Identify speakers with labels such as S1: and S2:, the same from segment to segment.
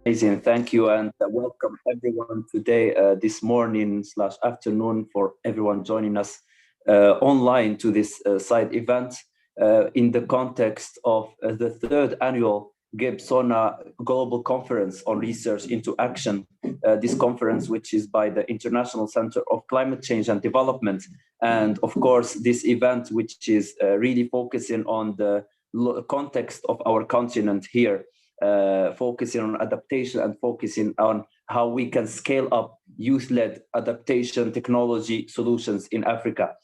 S1: Amazing, thank you, and welcome everyone today, this morning slash afternoon, for everyone joining us online to this side event in the context of the third annual Gibsona Global Conference on Research into Action. This conference, which is by the International Center of Climate Change and Development, and of course this event, which is really focusing on the context of our continent here. Focusing on adaptation and focusing on how we can scale up youth-led adaptation technology solutions in Africa.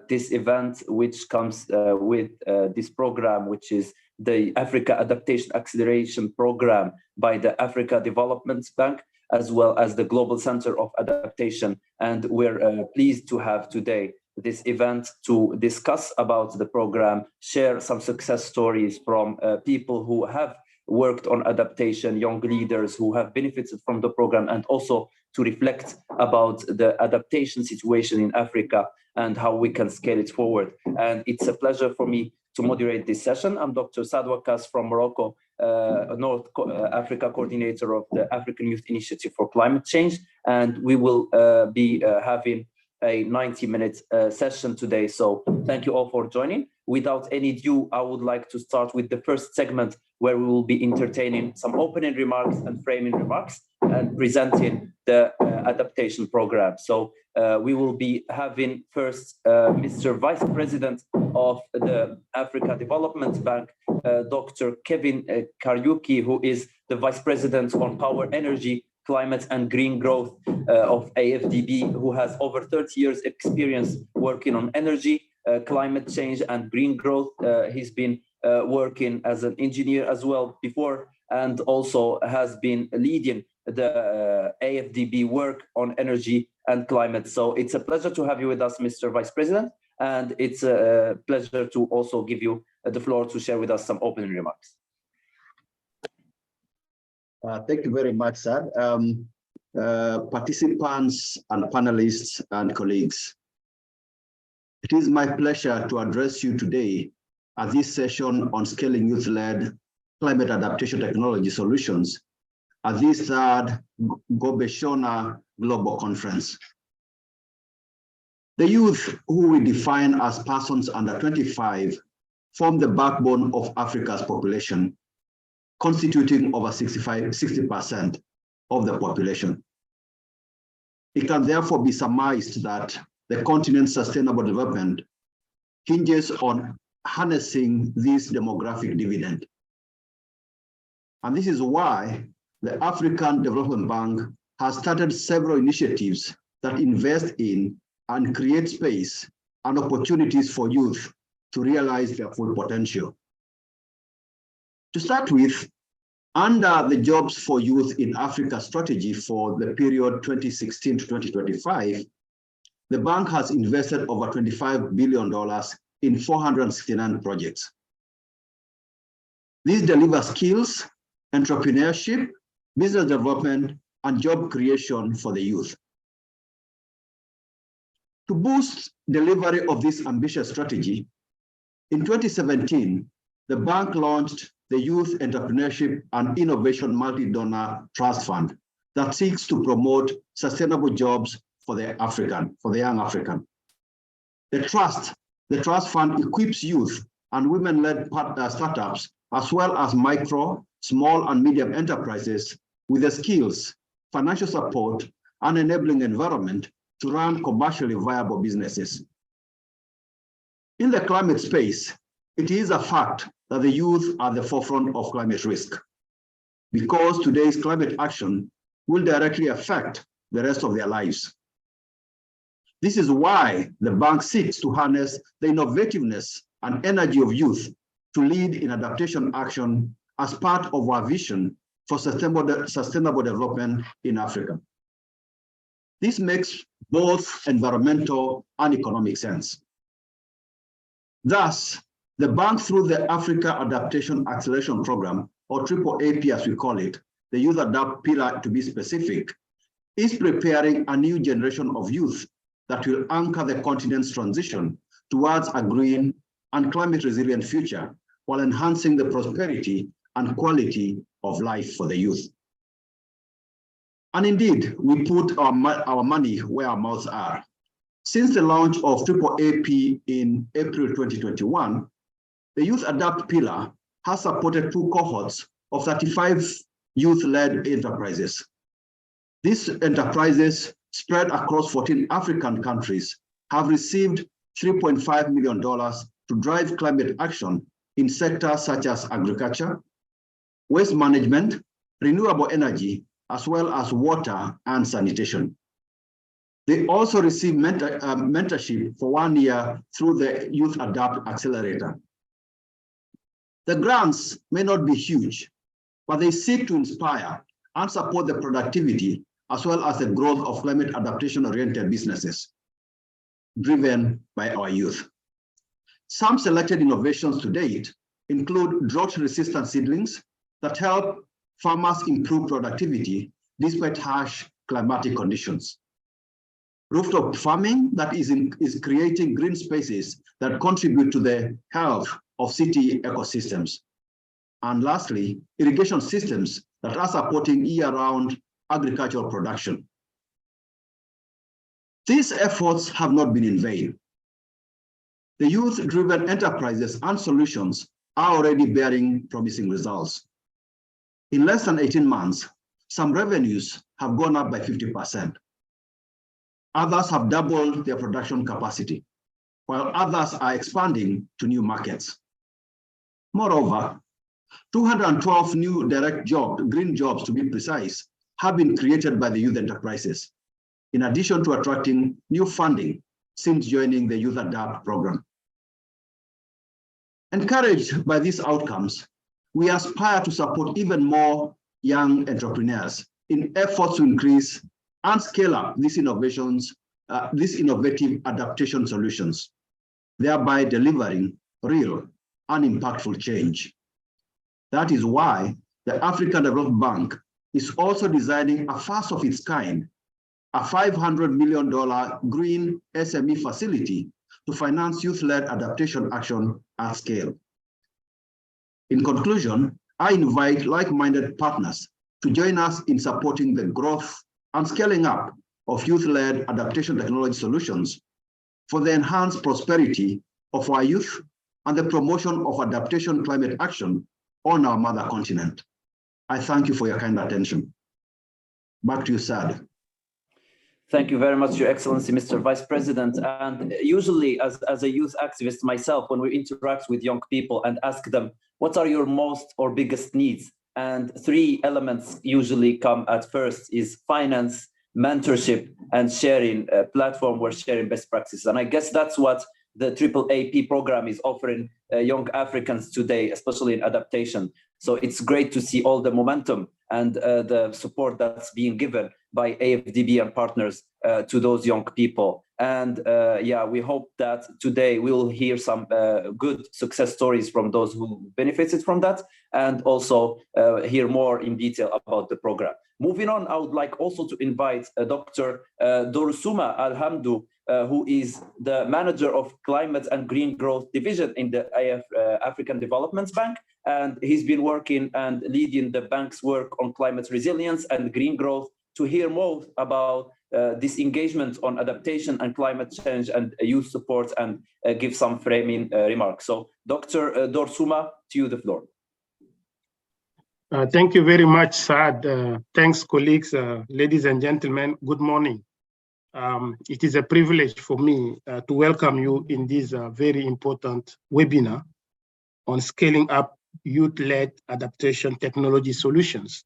S1: This event, which comes with this program, which is the Africa Adaptation Acceleration Program by the Africa Development Bank, as well as the Global Center of Adaptation. And we're pleased to have today this event to discuss about the program, share some success stories from people who have worked on adaptation, young leaders who have benefited from the program, and also to reflect about the adaptation situation in Africa and how we can scale it forward. And it's a pleasure for me to moderate this session. I'm Dr. Sadwakas from Morocco, North Africa coordinator of the African Youth Initiative for Climate Change. And we will be having a 90-minute session today. So thank you all for joining. Without any ado, I would like to start with the first segment, where we will be entertaining some opening remarks and framing remarks and presenting the adaptation program. So we will be having first Mr. Vice President of the Africa Development Bank, Dr. Kevin Kariuki, who is the Vice President on Power, Energy, Climate and Green Growth of AFDB, who has over 30 years experience working on energy, climate change and green growth. He's been working as an engineer as well before, and also has been leading the AFDB work on energy and climate. So it's a pleasure to have you with us, Mr. Vice President, and it's a pleasure to also give you the floor to share with us some opening remarks.
S2: Thank you very much, sir. Participants and panelists and colleagues, it is my pleasure to address you today at this session on scaling youth-led climate adaptation technology solutions at this third Gibsona Global Conference. The youth, who we define as persons under 25, form the backbone of Africa's population, constituting over 60% of the population. It can therefore be surmised that the continent's sustainable development hinges on harnessing this demographic dividend. And this is why the African Development Bank has started several initiatives that invest in and create space and opportunities for youth to realize their full potential. To start with, under the Jobs for Youth in Africa strategy for the period 2016 to 2025, the bank has invested over $25 billion in 469 projects. These deliver skills, entrepreneurship, business development, and job creation for the youth. To boost delivery of this ambitious strategy, in 2017, the bank launched the Youth Entrepreneurship and Innovation Multi-Donor Trust Fund that seeks to promote sustainable jobs for the young African. The trust fund equips youth and women-led startups, as well as micro, small, and medium enterprises with the skills, financial support, and enabling environment to run commercially viable businesses. In the climate space, it is a fact that the youth are the forefront of climate risk, because today's climate action will directly affect the rest of their lives. This is why the bank seeks to harness the innovativeness and energy of youth to lead in adaptation action as part of our vision for sustainable development in Africa. This makes both environmental and economic sense. Thus, the bank, through the Africa Adaptation Acceleration Program, or AAAP as we call it, the Youth Adapt pillar to be specific, is preparing a new generation of youth that will anchor the continent's transition towards a green and climate resilient future while enhancing the prosperity and quality of life for the youth. And indeed, we put our money where our mouths are. Since the launch of AAP in April 2021, the Youth Adapt pillar has supported 2 cohorts of 35 youth-led enterprises. These enterprises, spread across 14 African countries, have received $3.5 million to drive climate action in sectors such as agriculture, waste management, renewable energy, as well as water and sanitation. They also receive mentorship for 1 year through the Youth Adapt Accelerator. The grants may not be huge, but they seek to inspire and support the productivity as well as the growth of climate adaptation-oriented businesses driven by our youth. Some selected innovations to date include drought-resistant seedlings that help farmers improve productivity despite harsh climatic conditions. Rooftop farming that is creating green spaces that contribute to the health of city ecosystems. And lastly, irrigation systems that are supporting year-round agricultural production. These efforts have not been in vain. The youth-driven enterprises and solutions are already bearing promising results. In less than 18 months, some revenues have gone up by 50%. Others have doubled their production capacity, while others are expanding to new markets. Moreover, 212 new direct green jobs to be precise, have been created by the youth enterprises, in addition to attracting new funding since joining the Youth Adapt program. Encouraged by these outcomes, we aspire to support even more young entrepreneurs in efforts to increase and scale up these innovations, these innovative adaptation solutions, thereby delivering real and impactful change. That is why the African Development Bank is also designing a first of its kind, a $500 million green SME facility to finance youth-led adaptation action at scale. In conclusion, I invite like-minded partners to join us in supporting the growth and scaling up of youth-led adaptation technology solutions for the enhanced prosperity of our youth and the promotion of adaptation climate action on our mother continent. I thank you for your kind attention. Back to you, Sad.
S1: Thank you very much, Your Excellency, Mr. Vice President. And usually, as a youth activist myself, when we interact with young people and ask them, what are your most or biggest needs? And 3 elements usually come at first is finance, mentorship, and sharing, a platform where sharing best practices. And I guess that's what the AAP program is offering young Africans today, especially in adaptation. So it's great to see all the momentum and the support that's being given by AFDB and partners to those young people. And yeah, we hope that today we will hear some good success stories from those who benefited from that, and also hear more in detail about the program. Moving on, I would like also to invite Dr. Dorsuma Alhamdu, who is the manager of Climate and Green Growth Division in the African Development Bank. And he's been working and leading the bank's work on climate resilience and green growth to hear more about this engagement on adaptation and climate change and youth support, and give some framing remarks. So Dr. Dorsuma, to you the floor.
S3: Thank you very much, Saad. Thanks, colleagues, ladies and gentlemen, good morning. It is a privilege for me to welcome you in this very important webinar on scaling up youth-led adaptation technology solutions,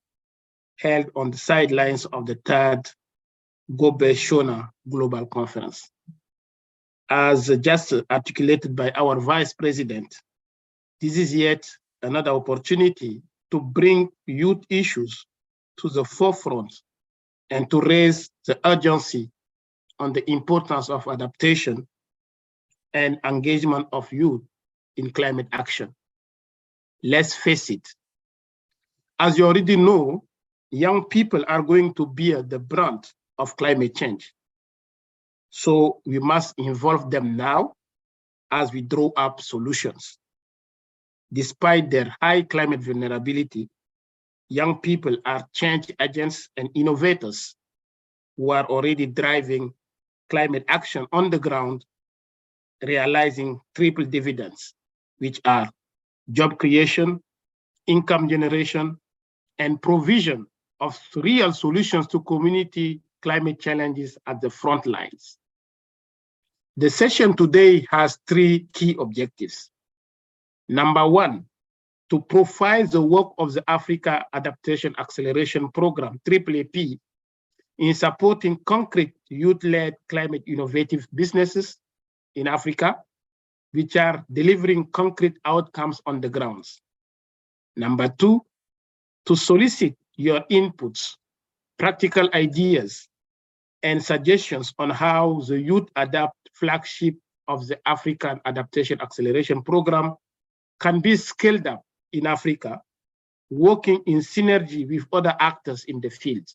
S3: held on the sidelines of the 3rd Gobe-Shona Global Conference. As just articulated by our Vice President, this is yet another opportunity to bring youth issues to the forefront and to raise the urgency on the importance of adaptation and engagement of youth in climate action. Let's face it, as you already know, young people are going to bear the brunt of climate change. So we must involve them now as we draw up solutions. Despite their high climate vulnerability, young people are change agents and innovators who are already driving climate action on the ground, realizing triple dividends, which are job creation, income generation, and provision of real solutions to community climate challenges at the front lines. The session today has three key objectives. Number one, to profile the work of the Africa Adaptation Acceleration Program, AAAP, in supporting concrete youth-led climate innovative businesses in Africa, which are delivering concrete outcomes on the grounds. Number two, to solicit your inputs, practical ideas, and suggestions on how the Youth Adapt flagship of the African Adaptation Acceleration Program can be scaled up in Africa, working in synergy with other actors in the field.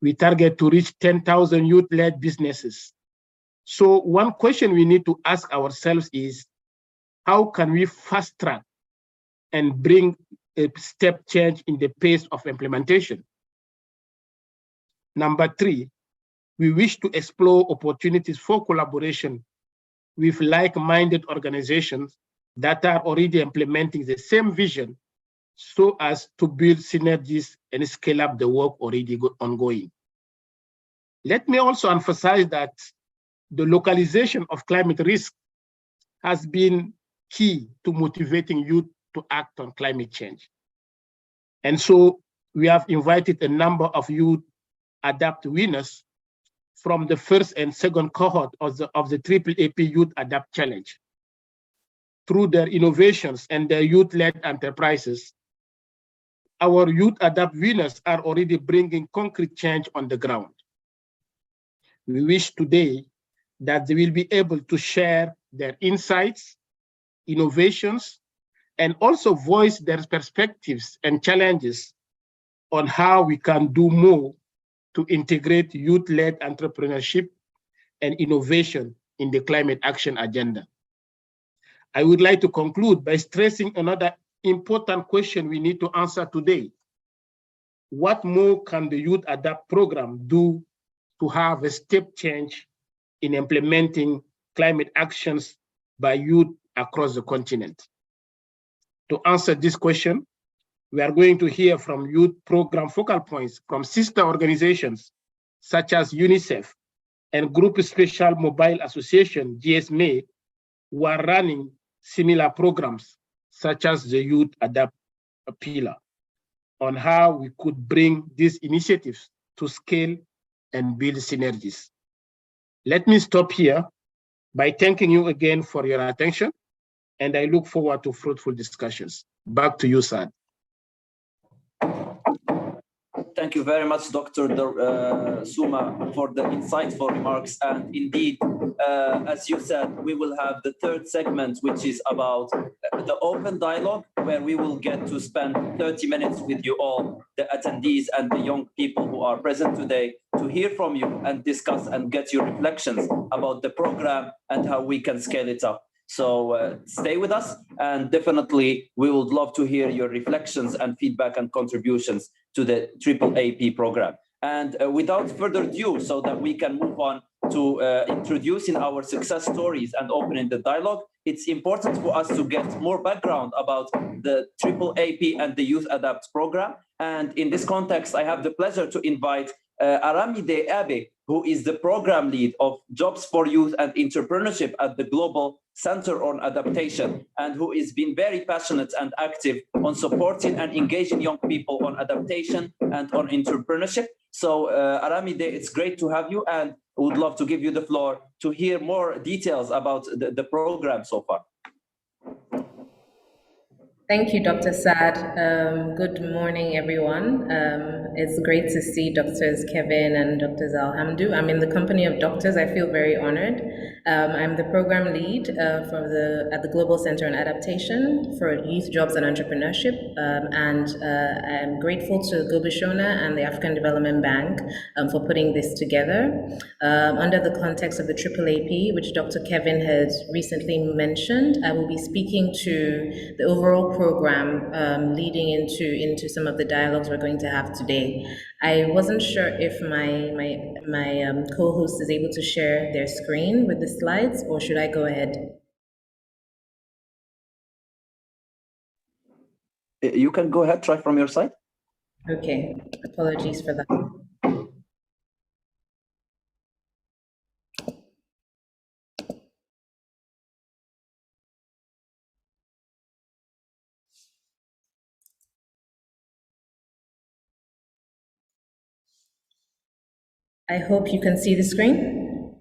S3: We target to reach 10,000 youth-led businesses. So one question we need to ask ourselves is, how can we fast track and bring a step change in the pace of implementation? Number three, we wish to explore opportunities for collaboration with like-minded organizations that are already implementing the same vision so as to build synergies and scale up the work already ongoing. Let me also emphasize that the localization of climate risk has been key to motivating youth to act on climate change. And so we have invited a number of youth Adapt winners from the first and second cohort of the AAAP Youth Adapt Challenge. Through their innovations and their youth-led enterprises, our Youth Adapt winners are already bringing concrete change on the ground. We wish today that they will be able to share their insights, innovations, and also voice their perspectives and challenges on how we can do more to integrate youth-led entrepreneurship and innovation in the climate action agenda. I would like to conclude by stressing another important question we need to answer today. What more can the Youth Adapt program do to have a step change in implementing climate actions by youth across the continent? To answer this question, we are going to hear from youth program focal points from sister organizations such as UNICEF and Group Special Mobile Association, GSMA, who are running similar programs such as the Youth Adapt pillar on how we could bring these initiatives to scale and build synergies. Let me stop here by thanking you again for your attention, and I look forward to fruitful discussions. Back to you, Saad.
S1: Thank you very much, Dr. Suma, for the insightful remarks. And indeed, as you said, we will have the third segment, which is about the open dialogue, where we will get to spend 30 minutes with you all, the attendees and the young people who are present today, to hear from you and discuss and get your reflections about the program and how we can scale it up. So stay with us, and definitely we would love to hear your reflections and feedback and contributions to the AAAP program. And without further ado, so that we can move on to introducing our success stories and opening the dialogue, it's important for us to get more background about the AAAP and the Youth Adapt program. And in this context, I have the pleasure to invite Aramide Abe, who is the program lead of Jobs for Youth and Entrepreneurship at the Global Center on Adaptation, and who has been very passionate and active on supporting and engaging young people on adaptation and on entrepreneurship. So Aramide, it's great to have you, and I would love to give you the floor to hear more details about the program so far.
S4: Thank you, Dr. Sad. Good morning, everyone. It's great to see Doctors Kevin and Dr. Zalhamdu. I'm in the company of doctors. I feel very honored. I'm the program lead at the Global Center on Adaptation for Youth Jobs and Entrepreneurship, and I'm grateful to Gobishona and the African Development Bank for putting this together under the context of the AAAP, which Dr. Kevin has recently mentioned. I will be speaking to the overall program leading into some of the dialogues we're going to have today. I wasn't sure if my co-host is able to share their screen with the slides, or should I go ahead?
S1: You can go ahead, try from your side.
S4: Okay, apologies for that. I hope you can see the screen.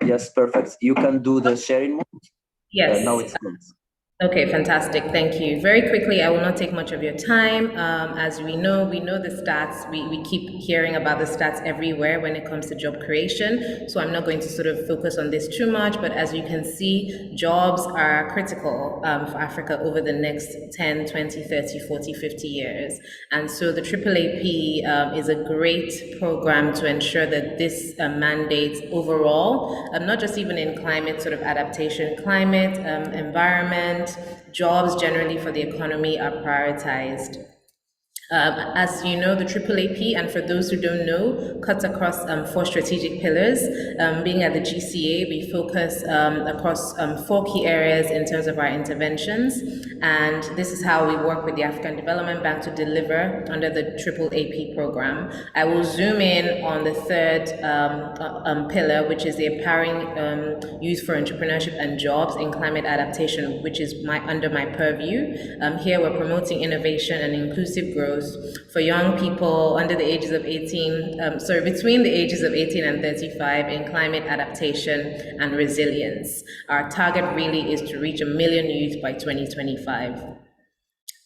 S1: Yes, perfect. You can do the sharing mode.
S4: Yes.
S1: Now it's good.
S4: Okay, fantastic. Thank you. Very quickly, I will not take much of your time. As we know the stats. We keep hearing about the stats everywhere when it comes to job creation. So I'm not going to sort of focus on this too much, but as you can see, jobs are critical for Africa over the next 10, 20, 30, 40, 50 years. And so the AAAP is a great program to ensure that this mandate overall, not just even in climate sort of adaptation, climate, environment, jobs generally for the economy are prioritized. As you know, the AAAP, and for those who don't know, cuts across 4 strategic pillars. Being at the GCA, we focus across 4 key areas in terms of our interventions, and this is how we work with the African Development Bank to deliver under the AAAP program. I will zoom in on the 3rd pillar, which is the empowering youth for entrepreneurship and jobs in climate adaptation, which is under my purview. Here we're promoting innovation and inclusive growth for young people under the ages of 18, between the ages of 18 and 35 in climate adaptation and resilience. Our target really is to reach 1 million youth by 2025.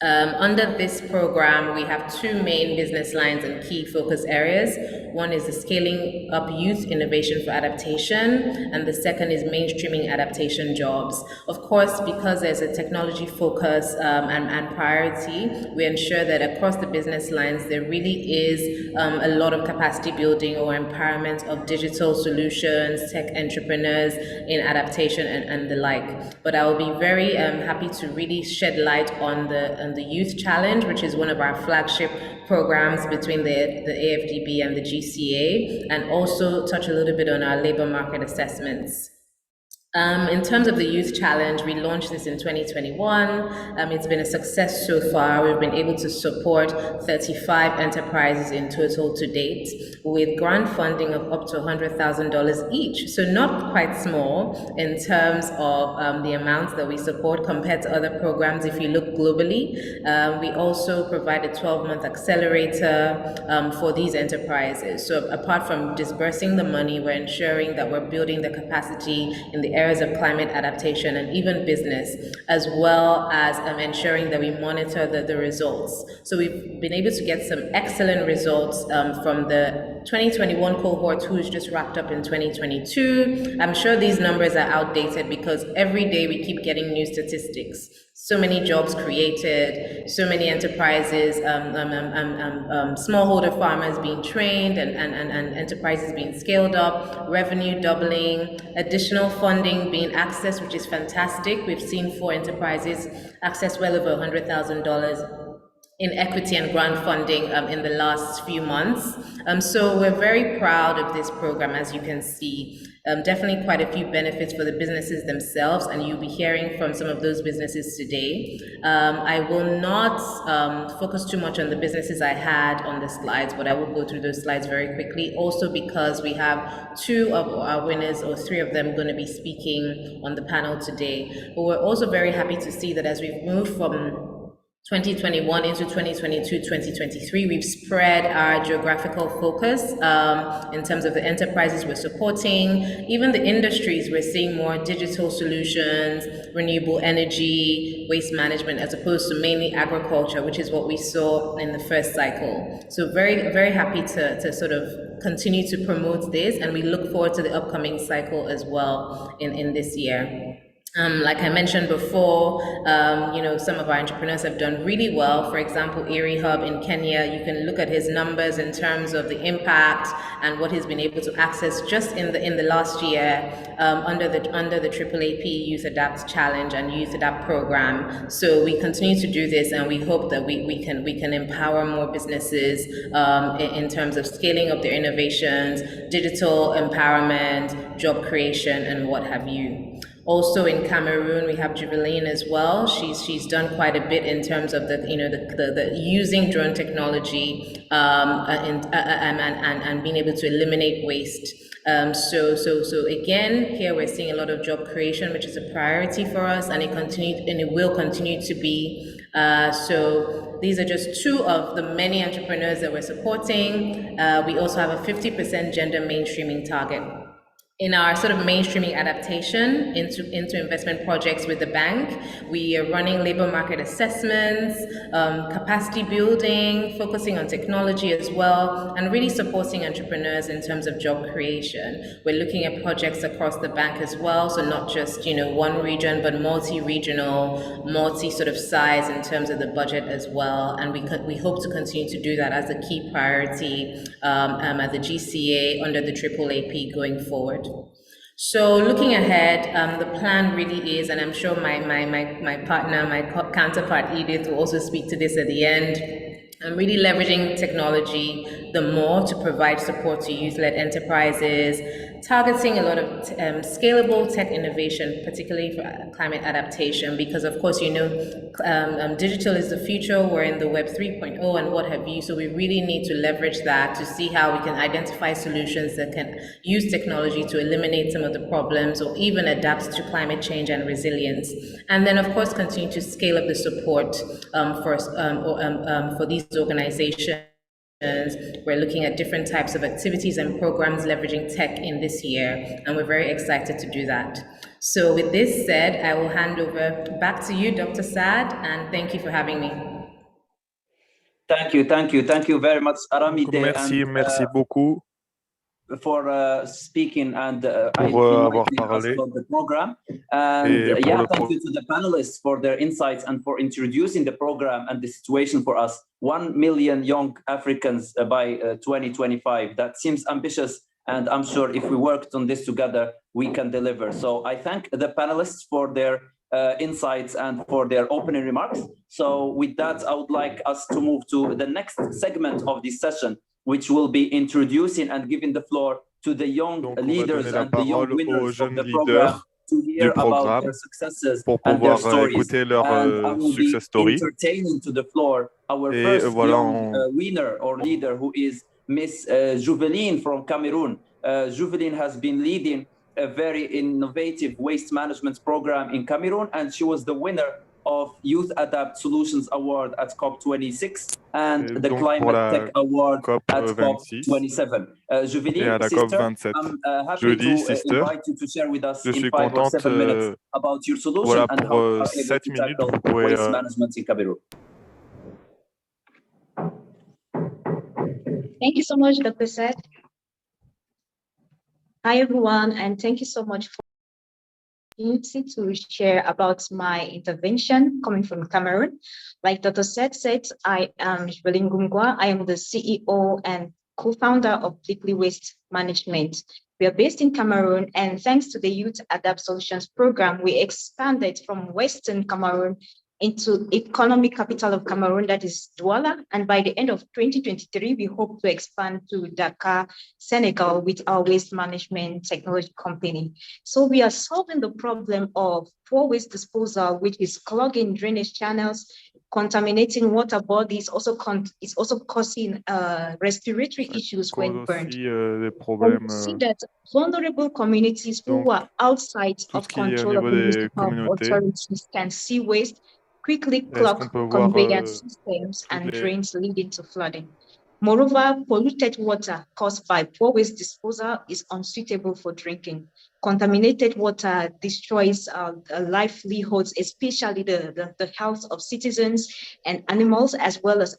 S4: Under this program, we have 2 main business lines and key focus areas. One is the scaling up youth innovation for adaptation, and the second is mainstreaming adaptation jobs. Of course, because there's a technology focus and priority, we ensure that across the business lines, there really is a lot of capacity building or empowerment of digital solutions, tech entrepreneurs in adaptation and the like. But I will be very happy to really shed light on the Youth Challenge, which is one of our flagship programs between the AFDB and the GCA, and also touch a little bit on our labor market assessments. In terms of the Youth Challenge, we launched this in 2021. It's been a success so far. We've been able to support 35 enterprises in total to date with grant funding of up to $100,000 each. So not quite small in terms of the amounts that we support compared to other programs if you look globally. We also provide a 12-month accelerator for these enterprises. So apart from disbursing the money, we're ensuring that we're building the capacity in the areas of climate adaptation and even business, as well as ensuring that we monitor the results. So we've been able to get some excellent results from the 2021 cohort, who's just wrapped up in 2022. I'm sure these numbers are outdated because every day we keep getting new statistics. So many jobs created, so many enterprises, smallholder farmers being trained and enterprises being scaled up, revenue doubling, additional funding being accessed, which is fantastic. We've seen 4 enterprises access well over $100,000 in equity and grant funding in the last few months. So we're very proud of this program, as you can see. Definitely quite a few benefits for the businesses themselves, and you'll be hearing from some of those businesses today. I will not focus too much on the businesses I had on the slides, but I will go through those slides very quickly, also because we have 2 of our winners, or 3 of them, going to be speaking on the panel today. But we're also very happy to see that as we've moved from 2021 into 2022, 2023, we've spread our geographical focus in terms of the enterprises we're supporting, even the industries. We're seeing more digital solutions, renewable energy, waste management, as opposed to mainly agriculture, which is what we saw in the first cycle. So very, very happy to sort of continue to promote this, and we look forward to the upcoming cycle as well in this year. Like I mentioned before, some of our entrepreneurs have done really well. For example, Erie Hub in Kenya, you can look at his numbers in terms of the impact and what he's been able to access just in the last year under the AAAP Youth Adapt Challenge and Youth Adapt program. So we continue to do this, and we hope that we can empower more businesses in terms of scaling up their innovations, digital empowerment, job creation, and what have you. Also in Cameroon, we have Juveline as well. She's done quite a bit in terms of the using drone technology and being able to eliminate waste. So again, here we're seeing a lot of job creation, which is a priority for us, and it will continue to be. So these are just two of the many entrepreneurs that we're supporting. We also have a 50% gender mainstreaming target. In our sort of mainstreaming adaptation into investment projects with the bank, we are running labor market assessments, capacity building, focusing on technology as well, and really supporting entrepreneurs in terms of job creation. We're looking at projects across the bank as well, so not just one region, but multi-regional, multi-sort of size in terms of the budget as well. And we hope to continue to do that as a key priority at the GCA under the AAAP going forward. So looking ahead, the plan really is, and I'm sure my partner, my counterpart Edith will also speak to this at the end, I'm really leveraging technology the more to provide support to youth-led enterprises, targeting a lot of scalable tech innovation, particularly for climate adaptation, because of course, digital is the future. We're in the Web 3.0 and what have you. So we really need to leverage that to see how we can identify solutions that can use technology to eliminate some of the problems or even adapt to climate change and resilience. And then of course, continue to scale up the support for these organizations. We're looking at different types of activities and programs leveraging tech in this year, and we're very excited to do that. So with this said, I will hand over back to you, Dr. Saad, and thank you for having me.
S1: Thank you very much, Aramide.
S5: Merci beaucoup.
S1: For speaking and
S5: avoir parlé.
S1: About the program. And thank you to the panelists for their insights and for introducing the program and the situation for us. 1 million young Africans by 2025. That seems ambitious, and I'm sure if we worked on this together, we can deliver. So I thank the panelists for their insights and for their opening remarks. So with that, I would like us to move to the next segment of this session, which will be introducing and giving the floor to the young leaders and the young winners of the program to hear about their successes and their stories. And I will be entertaining to the floor our first young winner or leader, who is Miss Juveline from Cameroon. Juveline has been leading a very innovative waste management program in Cameroon, and she was the winner of Youth Adapt Solutions Award at COP26 and the Climate Tech Award at COP27. Juveline, sister, I'm happy to invite you to share with us in 5 or 7 minutes about your solution and how you are able to tackle waste management in Cameroon.
S6: Thank you so much, Dr. Saad. Hi, everyone, and thank you so much for the opportunity to share about my intervention coming from Cameroon. Like Dr. Saad said, I am Juveline Gungwa. I am the CEO and co-founder of Liquid Waste Management. We are based in Cameroon, and thanks to the Youth Adapt Solutions program, we expanded from Western Cameroon into economic capital of Cameroon, that is Douala. And by the end of 2023, we hope to expand to Dakar, Senegal, with our waste management technology company. So we are solving the problem of poor waste disposal, which is clogging drainage channels, contaminating water bodies, it's also causing respiratory issues when burned. We see that vulnerable communities who are outside of control of the municipal authorities can see waste quickly
S5: Est-ce qu'on
S6: clock
S5: peut voir
S6: conveyance systems
S5: tous
S6: and
S5: les...
S6: drains leading to flooding. Moreover, polluted water caused by poor waste disposal is unsuitable for drinking. Contaminated water destroys livelihoods, especially the health of citizens and animals, as well as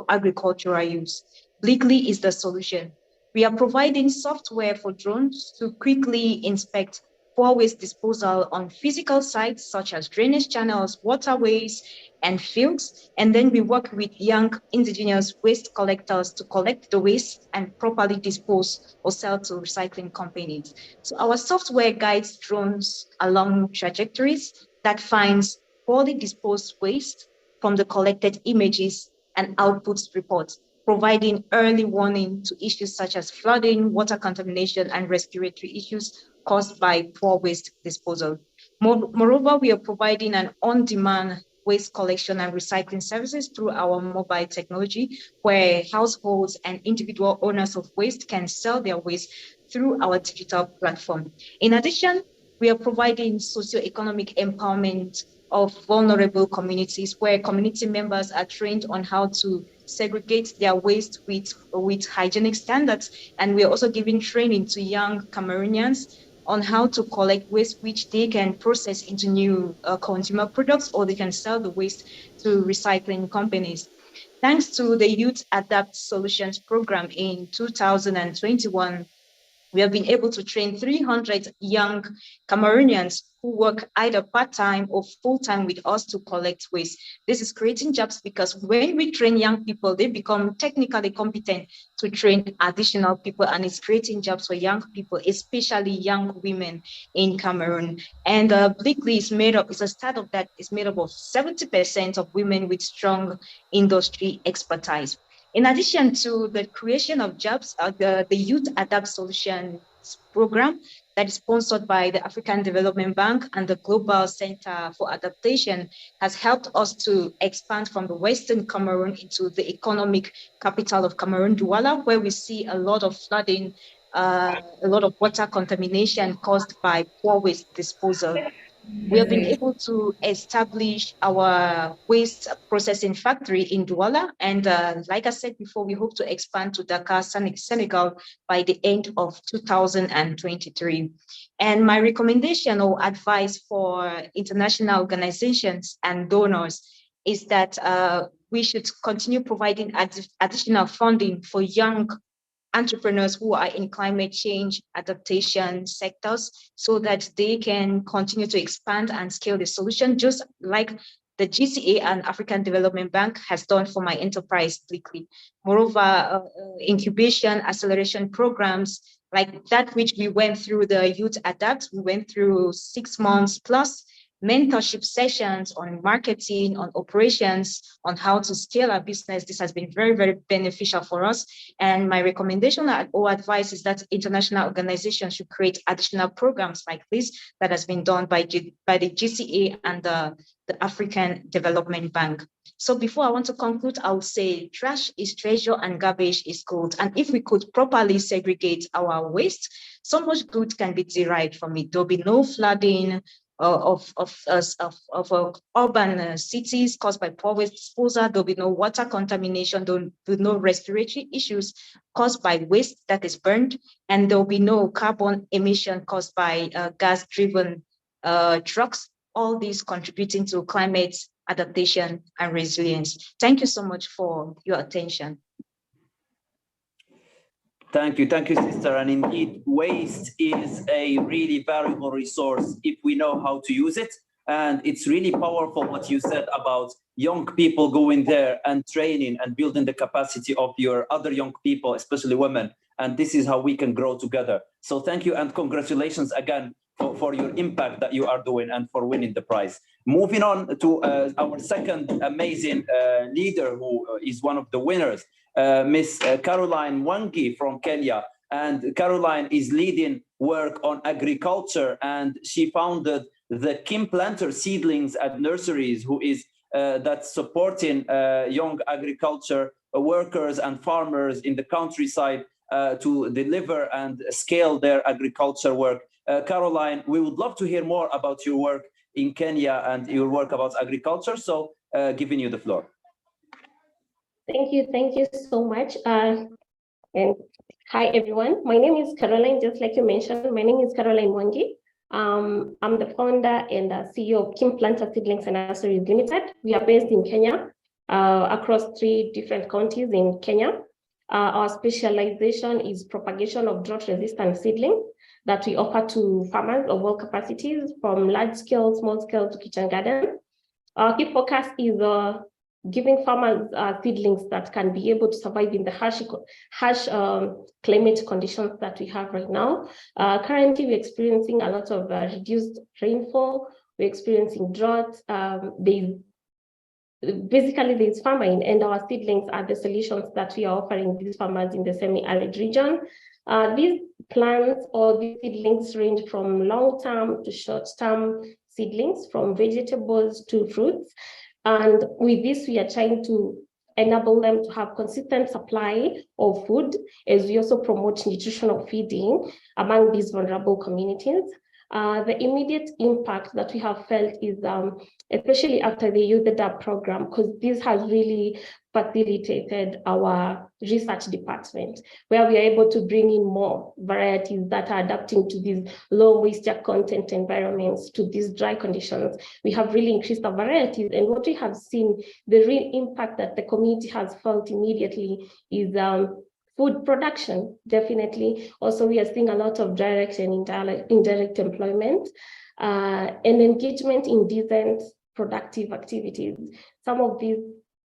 S6: agricultural use. Bleakly is the solution. We are providing software for drones to quickly inspect poor waste disposal on physical sites such as drainage channels, waterways, and fields. And then we work with young indigenous waste collectors to collect the waste and properly dispose or sell to recycling companies. So our software guides drones along trajectories that finds poorly disposed waste from the collected images and outputs reports, providing early warning to issues such as flooding, water contamination, and respiratory issues caused by poor waste disposal. Moreover, we are providing an on-demand waste collection and recycling services through our mobile technology, where households and individual owners of waste can sell their waste through our digital platform. In addition, we are providing socioeconomic empowerment of vulnerable communities, where community members are trained on how to segregate their waste with hygienic standards. And we are also giving training to young Cameroonians on how to collect waste, which they can process into new consumer products, or they can sell the waste to recycling companies. Thanks to the Youth Adapt Solutions program in 2021, we have been able to train 300 young Cameroonians who work either part-time or full-time with us to collect waste. This is creating jobs because when we train young people, they become technically competent to train additional people, and it's creating jobs for young people, especially young women in Cameroon. And Bleakly is a startup that is made up of 70% of women with strong industry expertise. In addition to the creation of jobs, the Youth Adapt Solutions program that is sponsored by the African Development Bank and the Global Center for Adaptation has helped us to expand from the Western Cameroon into the economic capital of Cameroon, Douala, where we see a lot of flooding, a lot of water contamination caused by poor waste disposal. We have been able to establish our waste processing factory in Douala. And like I said before, we hope to expand to Dakar, Senegal by the end of 2023. And my recommendation or advice for international organizations and donors is that we should continue providing additional funding for young entrepreneurs who are in climate change adaptation sectors so that they can continue to expand and scale the solution, just like the GCA and African Development Bank has done for my enterprise, Bleakly. Moreover, incubation, acceleration programs like that which we went through the Youth Adapt, we went through 6 months plus mentorship sessions on marketing, on operations, on how to scale our business. This has been very, very beneficial for us. And my recommendation or advice is that international organizations should create additional programs like this that has been done by the GCA and the African Development Bank. So before I want to conclude, I would say trash is treasure and garbage is gold. And if we could properly segregate our waste, so much good can be derived from it. There'll be no flooding of urban cities caused by poor waste disposal. There'll be no water contamination. There'll be no respiratory issues caused by waste that is burned, and there'll be no carbon emission caused by gas-driven trucks. All these contributing to climate adaptation and resilience. Thank you so much for your attention.
S1: Thank you, sister. And indeed, waste is a really valuable resource if we know how to use it. And it's really powerful what you said about young people going there and training and building the capacity of your other young people, especially women. And this is how we can grow together. So thank you and congratulations again for your impact that you are doing and for winning the prize. Moving on to our second amazing leader who is one of the winners, Miss Caroline Wangi from Kenya. And Caroline is leading work on agriculture, and she founded the Kim Planter Seedlings and Nurseries, who is that's supporting young agriculture workers and farmers in the countryside to deliver and scale their agriculture work. Caroline, we would love to hear more about your work in Kenya and your work about agriculture. So giving you the floor.
S7: Thank you so much. And hi everyone, my name is Caroline, just like you mentioned, my name is Caroline Mwangi. I'm the founder and CEO of Kim Planter Seedlings and Nurseries Limited. We are based in Kenya, across 3 different counties in Kenya. Our specialization is propagation of drought-resistant seedlings that we offer to farmers of all capacities, from large scale, small scale to kitchen garden. Our key focus is giving farmers seedlings that can be able to survive in the harsh climate conditions that we have right now. Currently, we're experiencing a lot of reduced rainfall. We're experiencing drought. Basically, there's famine, and our seedlings are the solutions that we are offering these farmers in the semi-arid region. These plants or these seedlings range from long-term to short-term seedlings, from vegetables to fruits. And with this, we are trying to enable them to have consistent supply of food, as we also promote nutritional feeding among these vulnerable communities. The immediate impact that we have felt is, especially after the Youth Adapt program, because this has really facilitated our research department, where we are able to bring in more varieties that are adapting to these low moisture content environments, to these dry conditions. We have really increased our varieties, and what we have seen, the real impact that the community has felt immediately is food production, definitely. Also, we are seeing a lot of direct and indirect employment and engagement in decent, productive activities. Some of these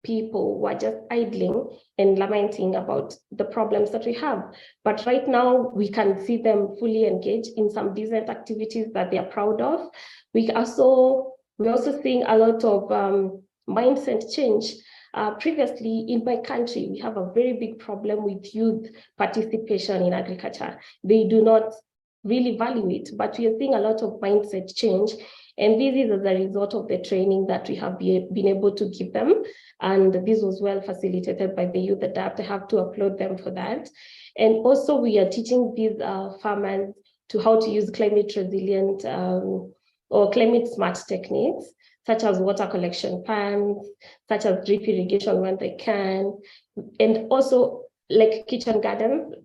S7: people were just idling and lamenting about the problems that we have. But right now, we can see them fully engaged in some decent activities that they are proud of. We're also seeing a lot of mindset change. Previously, in my country, we have a very big problem with youth participation in agriculture. They do not really value it, but we are seeing a lot of mindset change. And this is as a result of the training that we have been able to give them. And this was well facilitated by the Youth Adapt. I have to applaud them for that. And also, we are teaching these farmers to how to use climate resilient or climate smart techniques, such as water collection plants, such as drip irrigation when they can, and also like kitchen gardens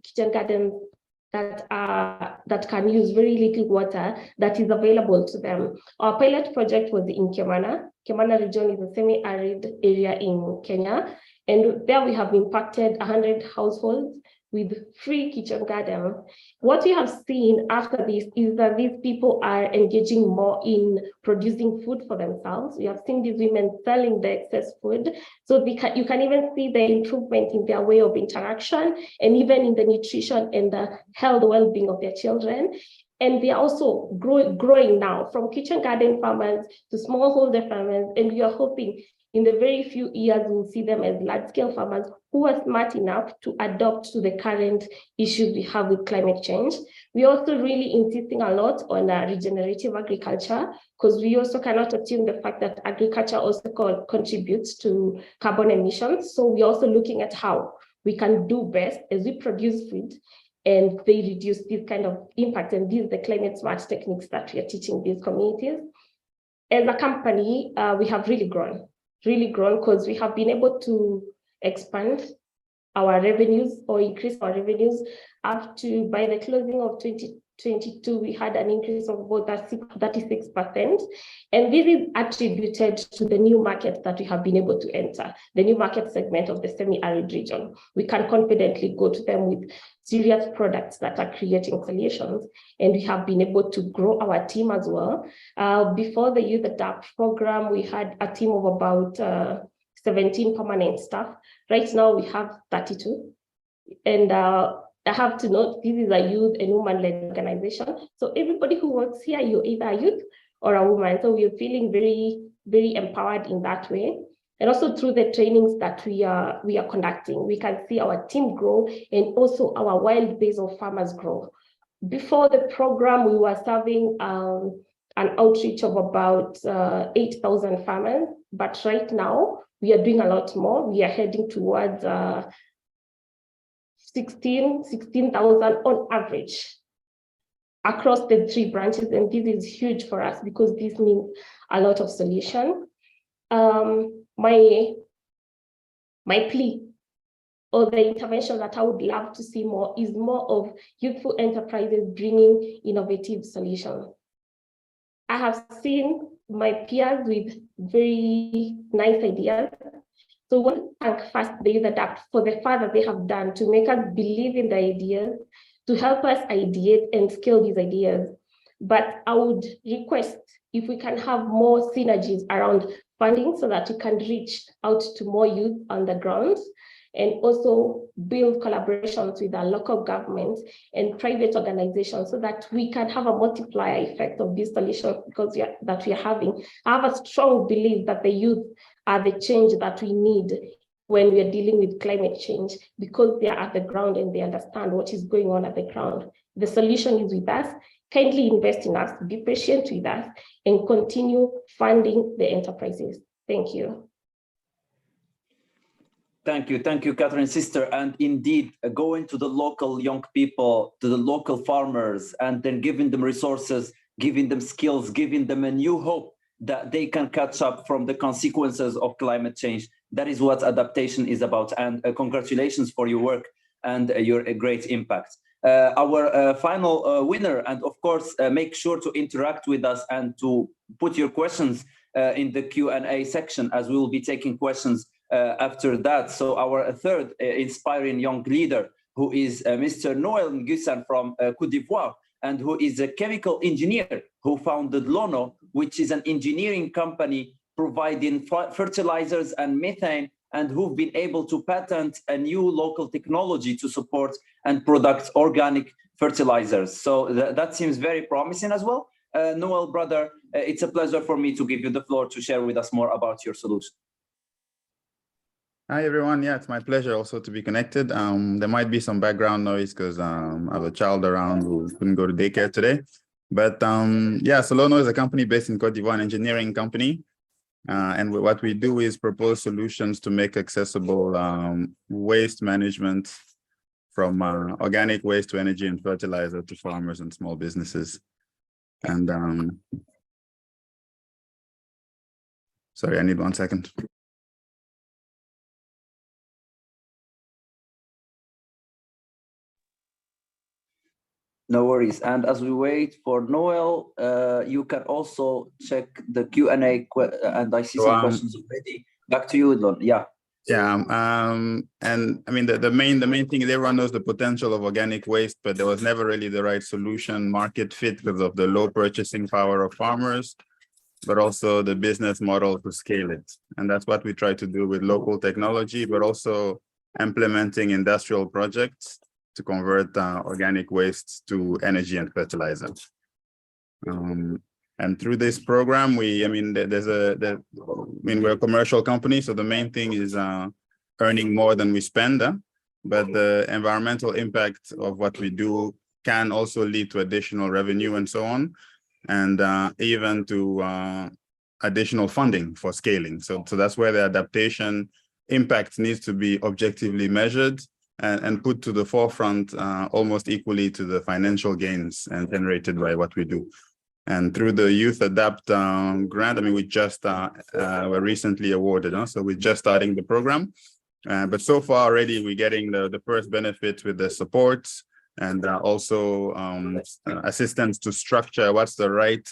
S7: that can use very little water that is available to them. Our pilot project was in Kemana. Kemana region is a semi-arid area in Kenya, and there we have impacted 100 households with free kitchen garden. What we have seen after this is that these people are engaging more in producing food for themselves. We have seen these women selling the excess food. So you can even see the improvement in their way of interaction, and even in the nutrition and the health well-being of their children. And they are also growing now from kitchen garden farmers to smallholder farmers. And we are hoping in the very few years, we'll see them as large-scale farmers who are smart enough to adapt to the current issues we have with climate change. We're also really insisting a lot on regenerative agriculture, because we also cannot assume the fact that agriculture also contributes to carbon emissions. So we're also looking at how we can do best as we produce food and they reduce this kind of impact. And these are the climate smart techniques that we are teaching these communities. As a company, we have really grown because we have been able to expand our revenues or increase our revenues up to, by the closing of 2022, we had an increase of about 36%. And this is attributed to the new market that we have been able to enter, the new market segment of the semi-arid region. We can confidently go to them with serious products that are creating solutions. And we have been able to grow our team as well. Before the Youth Adapt program, we had a team of about 17 permanent staff. Right now we have 32. And I have to note, this is a youth and woman-led organization. So everybody who works here, you're either a youth or a woman. So we're feeling very, very empowered in that way. And also through the trainings that we are conducting, we can see our team grow and also our wild base of farmers grow. Before the program, we were serving an outreach of about 8,000 farmers. But right now, we are doing a lot more. We are heading towards 16,000 on average. across the 3 branches, and this is huge for us because this means a lot of solution. My plea or the intervention that I would love to see more is more of youthful enterprises bringing innovative solutions. I have seen my peers with very nice ideas. So I want to thank first the Youth Adapt for the far that they have done to make us believe in the ideas, to help us ideate and scale these ideas. But I would request if we can have more synergies around funding so that we can reach out to more youth on the ground, and also build collaborations with our local governments and private organizations so that we can have a multiplier effect of these solutions that we are having. I have a strong belief that the youth are the change that we need when we are dealing with climate change, because they are at the ground and they understand what is going on at the ground. The solution is with us. Kindly invest in us, be patient with us, and continue funding the enterprises. Thank you.
S1: Thank you, Catherine, sister. And indeed, going to the local young people, to the local farmers, and then giving them resources, giving them skills, giving them a new hope that they can catch up from the consequences of climate change. That is what adaptation is about. And congratulations for your work and your great impact. Our final winner, and of course, make sure to interact with us and to put your questions in the Q&A section, as we will be taking questions after that. So our third inspiring young leader, who is Mr. Noel Ngusan from Côte d'Ivoire, and who is a chemical engineer who founded Lono, which is an engineering company providing fertilizers and methane, and who've been able to patent a new local technology to support and produce organic fertilizers. So that seems very promising as well. Noel, brother, it's a pleasure for me to give you the floor to share with us more about your solution.
S8: Hi, everyone. Yeah, it's my pleasure also to be connected. There might be some background noise because I have a child around who couldn't go to daycare today. But yeah, so Lono is a company based in Côte d'Ivoire, an engineering company. And what we do is propose solutions to make accessible waste management, from organic waste to energy and fertilizer to farmers and small businesses. And sorry, I need 1 second.
S1: No worries. And as we wait for Noel, you can also check the Q&A, and I see some questions already. Back to you, Lon. Yeah.
S8: Yeah, and I mean, the main thing is everyone knows the potential of organic waste, but there was never really the right solution market fit because of the low purchasing power of farmers, but also the business model to scale it. And that's what we try to do with local technology, but also implementing industrial projects to convert organic waste to energy and fertilizer. And through this program, we're a commercial company, so the main thing is earning more than we spend, but the environmental impact of what we do can also lead to additional revenue and so on, and even to additional funding for scaling. So that's where the adaptation impact needs to be objectively measured and put to the forefront almost equally to the financial gains and generated by what we do. And through the Youth Adapt grant, I mean, we just were recently awarded, so we're just starting the program. But so far already, we're getting the first benefits with the support and also assistance to structure what's the right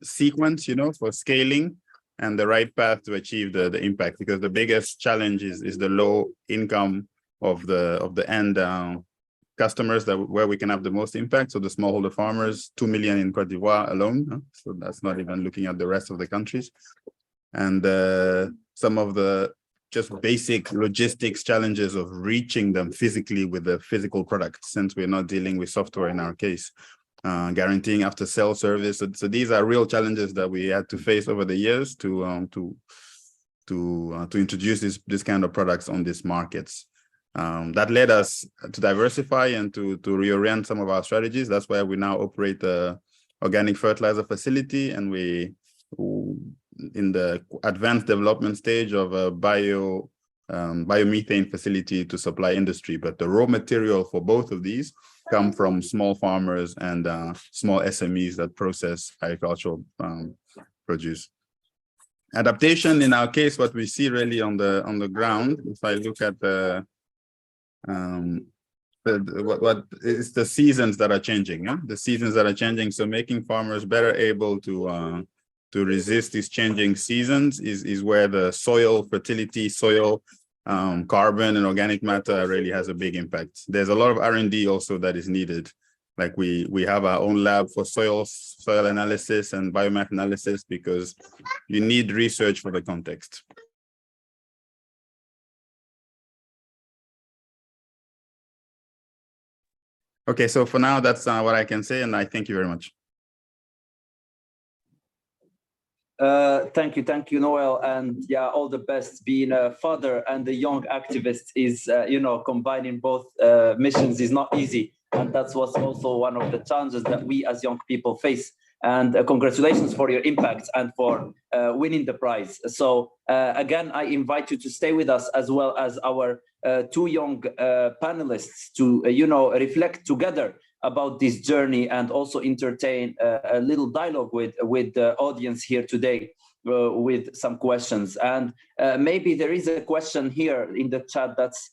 S8: sequence, for scaling and the right path to achieve the impact. Because the biggest challenge is the low income of the end customers where we can have the most impact. So the smallholder farmers, 2 million in Côte d'Ivoire alone. So that's not even looking at the rest of the countries. And some of the just basic logistics challenges of reaching them physically with the physical product, since we're not dealing with software in our case, guaranteeing after sale service. So these are real challenges that we had to face over the years to introduce this kind of products on these markets. That led us to diversify and to reorient some of our strategies. That's why we now operate the organic fertilizer facility, and we in the advanced development stage of a biomethane facility to supply industry. But the raw material for both of these come from small farmers and small SMEs that process agricultural produce. Adaptation, in our case, what we see really on the ground, if I look at what is the seasons that are changing, yeah? The seasons that are changing, so making farmers better able to resist these changing seasons is where the soil fertility, soil carbon and organic matter really has a big impact. There's a lot of R&D also that is needed. Like we have our own lab for soil analysis and biomass analysis because you need research for the context. Okay, so for now, that's what I can say, and I thank you very much.
S1: Thank you, Noel, and yeah, all the best. Being a father and a young activist is, combining both missions is not easy, and that's what's also one of the challenges that we as young people face. And congratulations for your impact and for winning the prize. So again, I invite you to stay with us as well as our two young panelists to, reflect together about this journey and also entertain a little dialogue with the audience here today with some questions. And maybe there is a question here in the chat that's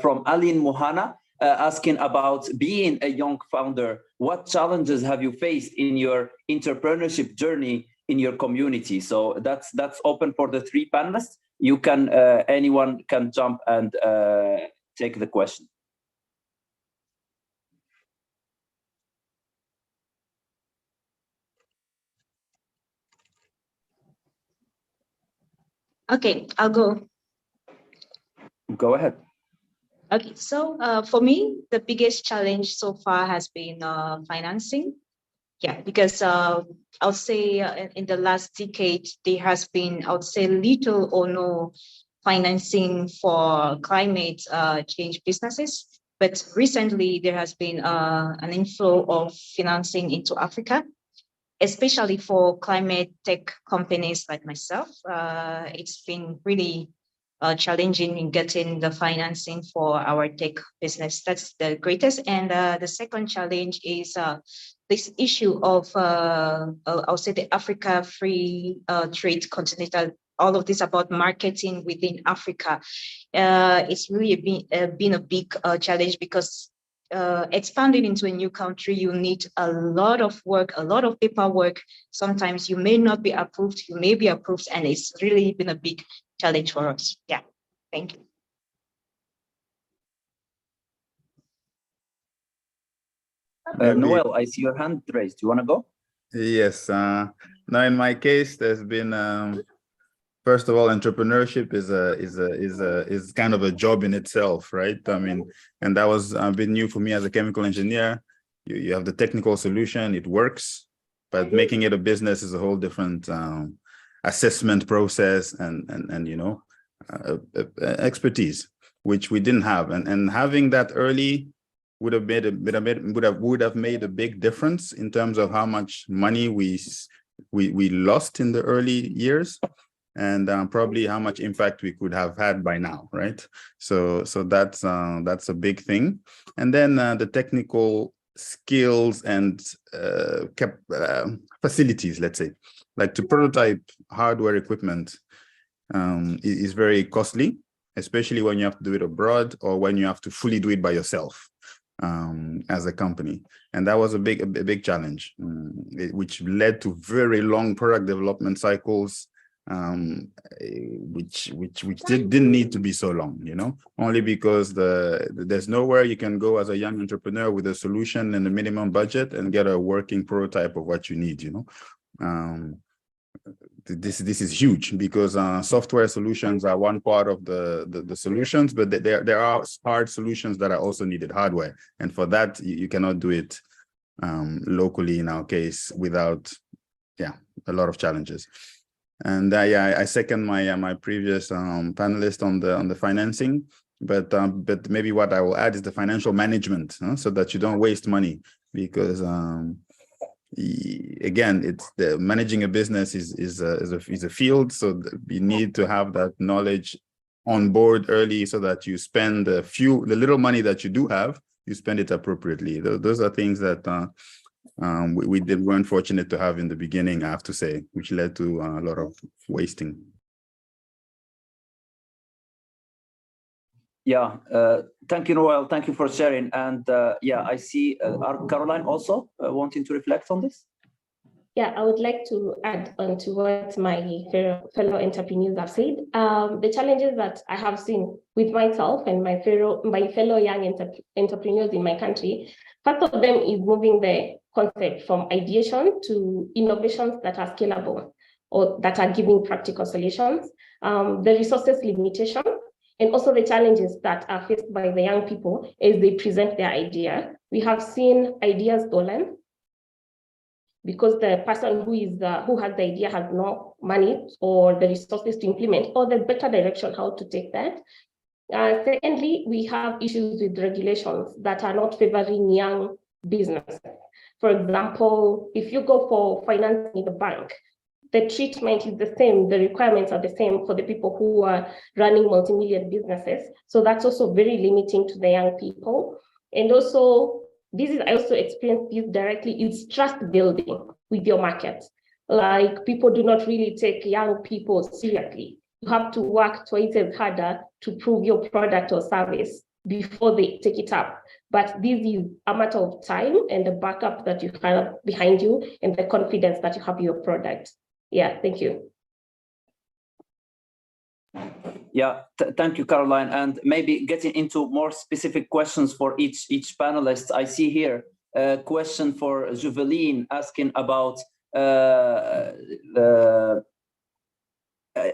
S1: from Aline Mohana, asking about being a young founder. What challenges have you faced in your entrepreneurship journey in your community? So that's open for the three panelists. You can, anyone can jump and take the question.
S6: Okay, I'll go.
S1: Go ahead.
S6: Okay, so for me, the biggest challenge so far has been financing. Yeah, because I would say in the last decade, there has been, I would say, little or no financing for climate change businesses. But recently, there has been an inflow of financing into Africa, especially for climate tech companies like myself. It's been really challenging in getting the financing for our tech business. That's the greatest. And the second challenge is this issue of, I'll say, the Africa free trade continental, all of this about marketing within Africa. It's really been a big challenge because expanding into a new country, you need a lot of work, a lot of paperwork. Sometimes you may not be approved, you may be approved, and it's really been a big challenge for us. Yeah, thank you.
S1: Noel, I see your hand raised. Do you want to go?
S8: Yes. Now, in my case, there's been first of all, entrepreneurship is kind of a job in itself, right? I mean, and that was a bit new for me as a chemical engineer. You have the technical solution, it works, but making it a business is a whole different assessment process and expertise, which we didn't have, and having that early would have made a big difference in terms of how much money we lost in the early years, and probably how much impact we could have had by now, right? So that's a big thing. And then the technical skills and facilities, let's say, like to prototype hardware equipment is very costly, especially when you have to do it abroad or when you have to fully do it by yourself as a company. And that was a big challenge, which led to very long product development cycles, which didn't need to be so long, only because there's nowhere you can go as a young entrepreneur with a solution and a minimum budget and get a working prototype of what you need. This is huge because software solutions are one part of the solutions, but there are hard solutions that are also needed, hardware, and for that you cannot do it locally in our case without a lot of challenges. And I second my previous panelist on the financing, but maybe what I will add is the financial management, so that you don't waste money, because again, it's managing a business is a field, so you need to have that knowledge on board early so that you spend the little money that you do have you spend it appropriately. Those are things that we weren't fortunate to have in the beginning, I have to say, which led to a lot of wasting.
S1: Yeah, thank you, Noel. Thank you for sharing. And yeah, I see Caroline also wanting to reflect on this.
S7: Yeah, I would like to add on to what my fellow entrepreneurs have said. The challenges that I have seen with myself and my fellow young entrepreneurs in my country, part of them is moving the concept from ideation to innovations that are scalable or that are giving practical solutions. The resources limitation, and also the challenges that are faced by the young people as they present their idea. We have seen ideas stolen because the person who has the idea has no money or the resources to implement or the better direction how to take that. Secondly, we have issues with regulations that are not favoring young businesses. For example, if you go for financing in the bank, the treatment is the same, the requirements are the same for the people who are running multi-million businesses. So that's also very limiting to the young people. And also, I also experienced this directly, is trust building with your market. Like, people do not really take young people seriously. You have to work twice as harder to prove your product or service before they take it up. But this is a matter of time and the backup that you have behind you and the confidence that you have in your product. Yeah, thank you.
S1: Yeah, thank you, Caroline. And maybe getting into more specific questions for each panelist. I see here a question for Juveline asking about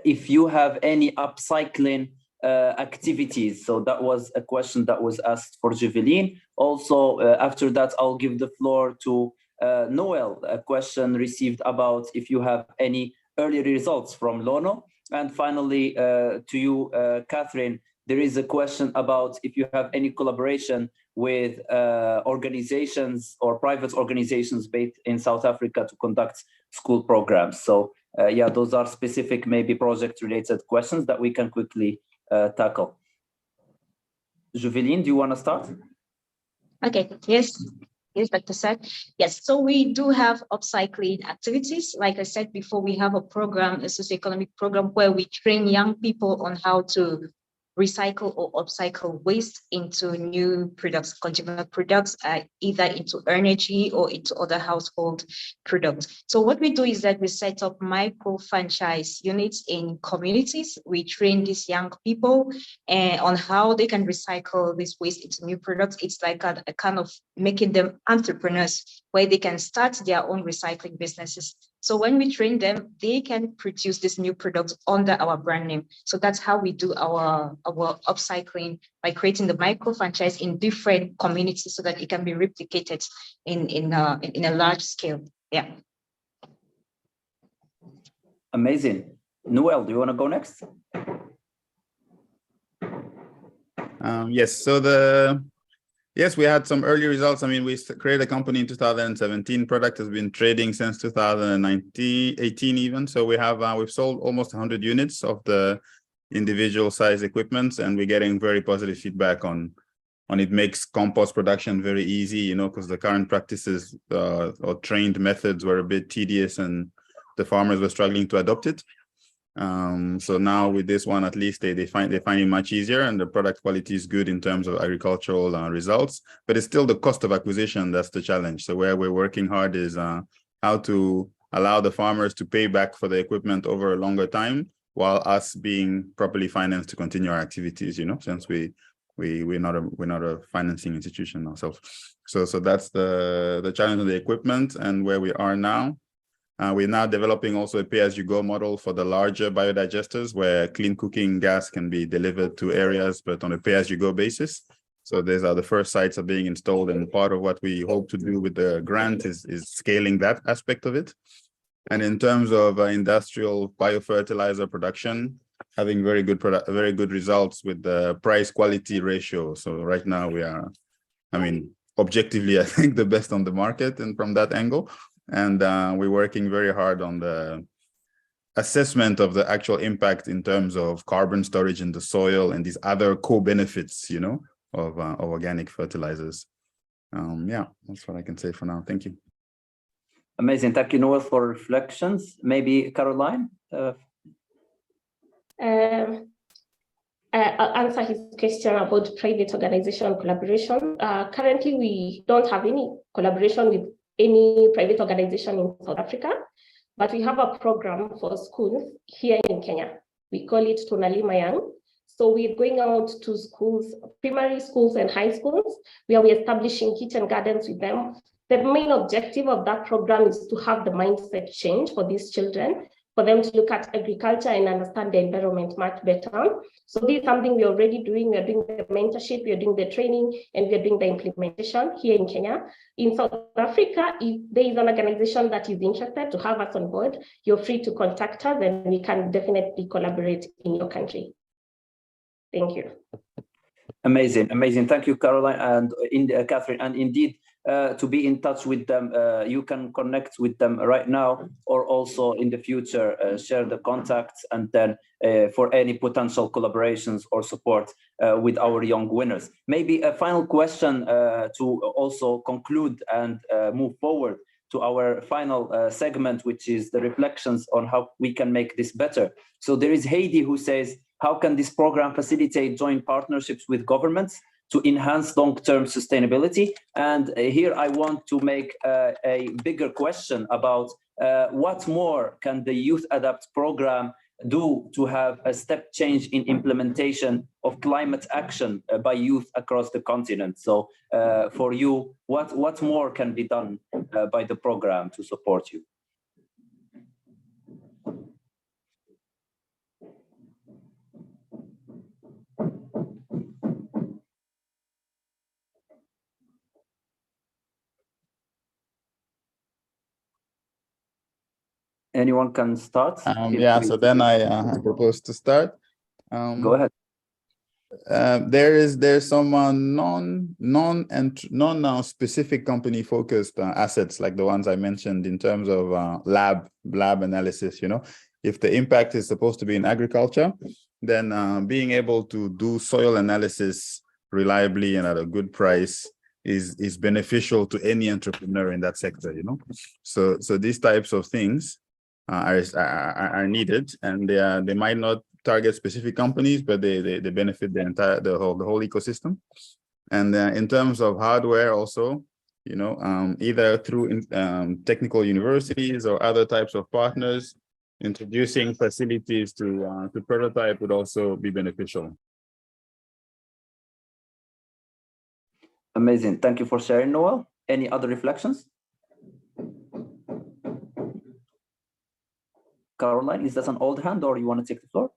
S1: if you have any upcycling activities. So that was a question that was asked for Juveline. Also, after that, I'll give the floor to Noel, a question received about if you have any early results from Lono. And finally, to you, Catherine, there is a question about if you have any collaboration with organizations or private organizations based in South Africa to conduct school programs. So yeah, those are specific, maybe project-related questions that we can quickly tackle. Juveline, do you want to start?
S6: Okay, yes. Yes, Dr. Sack. Yes, so we do have upcycling activities. Like I said before, we have a program, a socioeconomic program, where we train young people on how to recycle or upcycle waste into new products, consumer products, either into energy or into other household products. So what we do is that we set up micro franchise units in communities. We train these young people on how they can recycle this waste into new products. It's like a kind of making them entrepreneurs where they can start their own recycling businesses. So when we train them, they can produce this new product under our brand name. So that's how we do our upcycling, by creating the micro franchise in different communities so that it can be replicated in a large scale. Yeah.
S1: Amazing. Noel, do you want to go next?
S8: Yes. So yes, we had some early results. I mean, we created a company in 2017. Product has been trading since 2018 even. So we've sold almost 100 units of the individual size equipments, and we're getting very positive feedback on it. Makes compost production very easy, you know, because the current practices or trained methods were a bit tedious and the farmers were struggling to adopt it. So now with this one, at least they find it much easier, and the product quality is good in terms of agricultural results, but it's still the cost of acquisition that's the challenge. So where we're working hard is how to allow the farmers to pay back for the equipment over a longer time, while us being properly financed to continue our activities, you know, since we're not a financing institution ourselves. So that's the challenge of the equipment and where we are now. We're now developing also a pay-as-you-go model for the larger biodigesters, where clean cooking gas can be delivered to areas, but on a pay-as-you-go basis. So these are the first sites are being installed, and part of what we hope to do with the grant is scaling that aspect of it. And in terms of industrial biofertilizer production, having very good results with the price-quality ratio. So right now we are, I mean, objectively, I think the best on the market, and from that angle. And we're working very hard on the assessment of the actual impact in terms of carbon storage in the soil and these other co-benefits, you know, of organic fertilizers. Yeah, that's what I can say for now. Thank you.
S1: Amazing. Thank you, Noel, for reflections. Maybe Caroline?
S7: I'll answer his question about private organization collaboration. Currently, we don't have any collaboration with any private organization in South Africa, but we have a program for schools here in Kenya. We call it Tunalima Young. So we're going out to schools, primary schools and high schools, where we're establishing kitchen gardens with them. The main objective of that program is to have the mindset change for these children, for them to look at agriculture and understand the environment much better. So this is something we're already doing. We're doing the mentorship, we're doing the training, and we're doing the implementation here in Kenya. In South Africa, if there is an organization that is interested to have us on board, you're free to contact us and we can definitely collaborate in your country. Thank you.
S1: Amazing, amazing. Thank you, Caroline and Catherine. And indeed, to be in touch with them, you can connect with them right now, or also in the future, share the contacts, and then for any potential collaborations or support with our young winners. Maybe a final question to also conclude and move forward to our final segment, which is the reflections on how we can make this better. So there is Heidi who says, how can this program facilitate joint partnerships with governments to enhance long-term sustainability? And here I want to make a bigger question about what more can the Youth Adapt program do to have a step change in implementation of climate action by youth across the continent. So for you, what more can be done by the program to support you? Anyone can start?
S8: Yeah, so then I propose to start.
S1: Go ahead.
S8: There's some non specific company focused assets like the ones I mentioned in terms of lab analysis. You know, if the impact is supposed to be in agriculture, then being able to do soil analysis reliably and at a good price is beneficial to any entrepreneur in that sector. You know, so these types of things are needed, and they might not target specific companies, but they benefit the whole ecosystem. And in terms of hardware also, you know, either through technical universities or other types of partners, introducing facilities to prototype would also be beneficial.
S1: Amazing. Thank you for sharing, Noel. Any other reflections? Caroline, is that an old hand or you want to take the floor?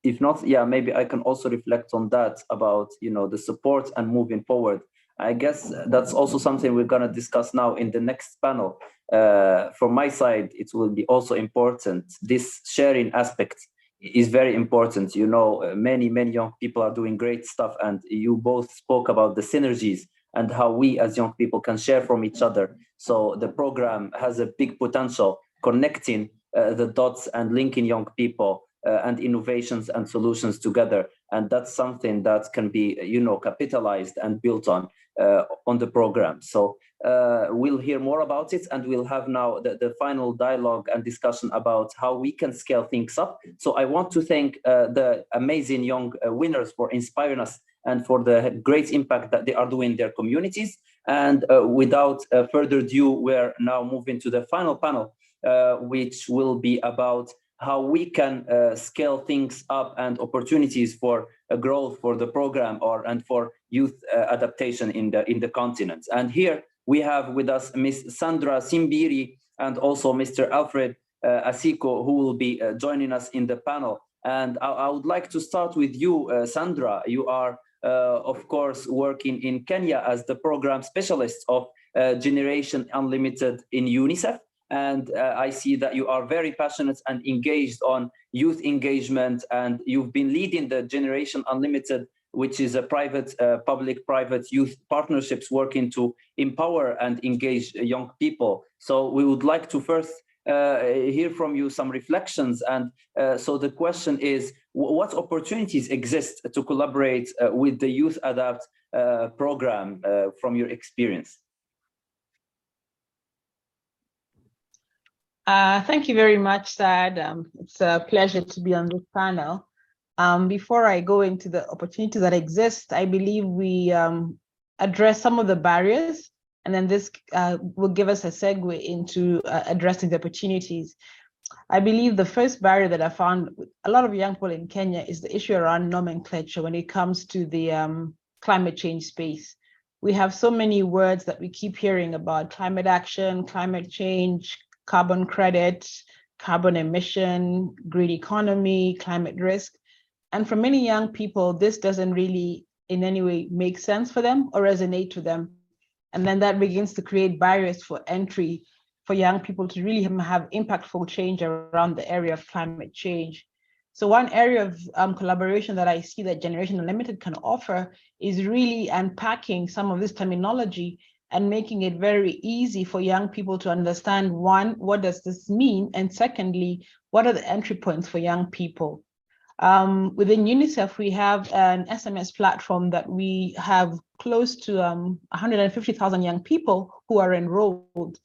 S1: If not, yeah, maybe I can also reflect on that about, you know, the support and moving forward. I guess that's also something we're going to discuss now in the next panel. From my side, it will be also important. This sharing aspect is very important. You know, many young people are doing great stuff, and you both spoke about the synergies and how we as young people can share from each other. So the program has a big potential connecting the dots and linking young people and innovations and solutions together. And that's something that can be, you know, capitalized and built on the program. So we'll hear more about it, and we'll have now the final dialogue and discussion about how we can scale things up. So I want to thank the amazing young winners for inspiring us and for the great impact that they are doing in their communities. And without further ado, we're now moving to the final panel, which will be about how we can scale things up and opportunities for growth for the program and for youth adaptation in the continent. And here we have with us Ms. Sandra Simbiri and also Mr. Alfred Asiko, who will be joining us in the panel. And I would like to start with you, Sandra. You are, of course, working in Kenya as the program specialist of Generation Unlimited in UNICEF. And I see that you are very passionate and engaged on youth engagement, and you've been leading the Generation Unlimited which is a private, public-private youth partnerships working to empower and engage young people. So we would like to first hear from you some reflections. And so the question is, what opportunities exist to collaborate with the Youth Adapt program from your experience?
S9: Thank you very much, Saad. It's a pleasure to be on this panel. Before I go into the opportunities that exist, I believe we address some of the barriers, and then this will give us a segue into addressing the opportunities. I believe the first barrier that I found with a lot of young people in Kenya is the issue around nomenclature when it comes to the climate change space. We have so many words that we keep hearing about: climate action, climate change, carbon credit, carbon emission, green economy, climate risk. And for many young people, this doesn't really in any way make sense for them or resonate to them. And then that begins to create barriers for entry for young people to really have impactful change around the area of climate change. So one area of collaboration that I see that Generation Unlimited can offer is really unpacking some of this terminology and making it very easy for young people to understand, one, what does this mean? And secondly, what are the entry points for young people? Within UNICEF, we have an SMS platform that we have close to 150,000 young people who are enrolled.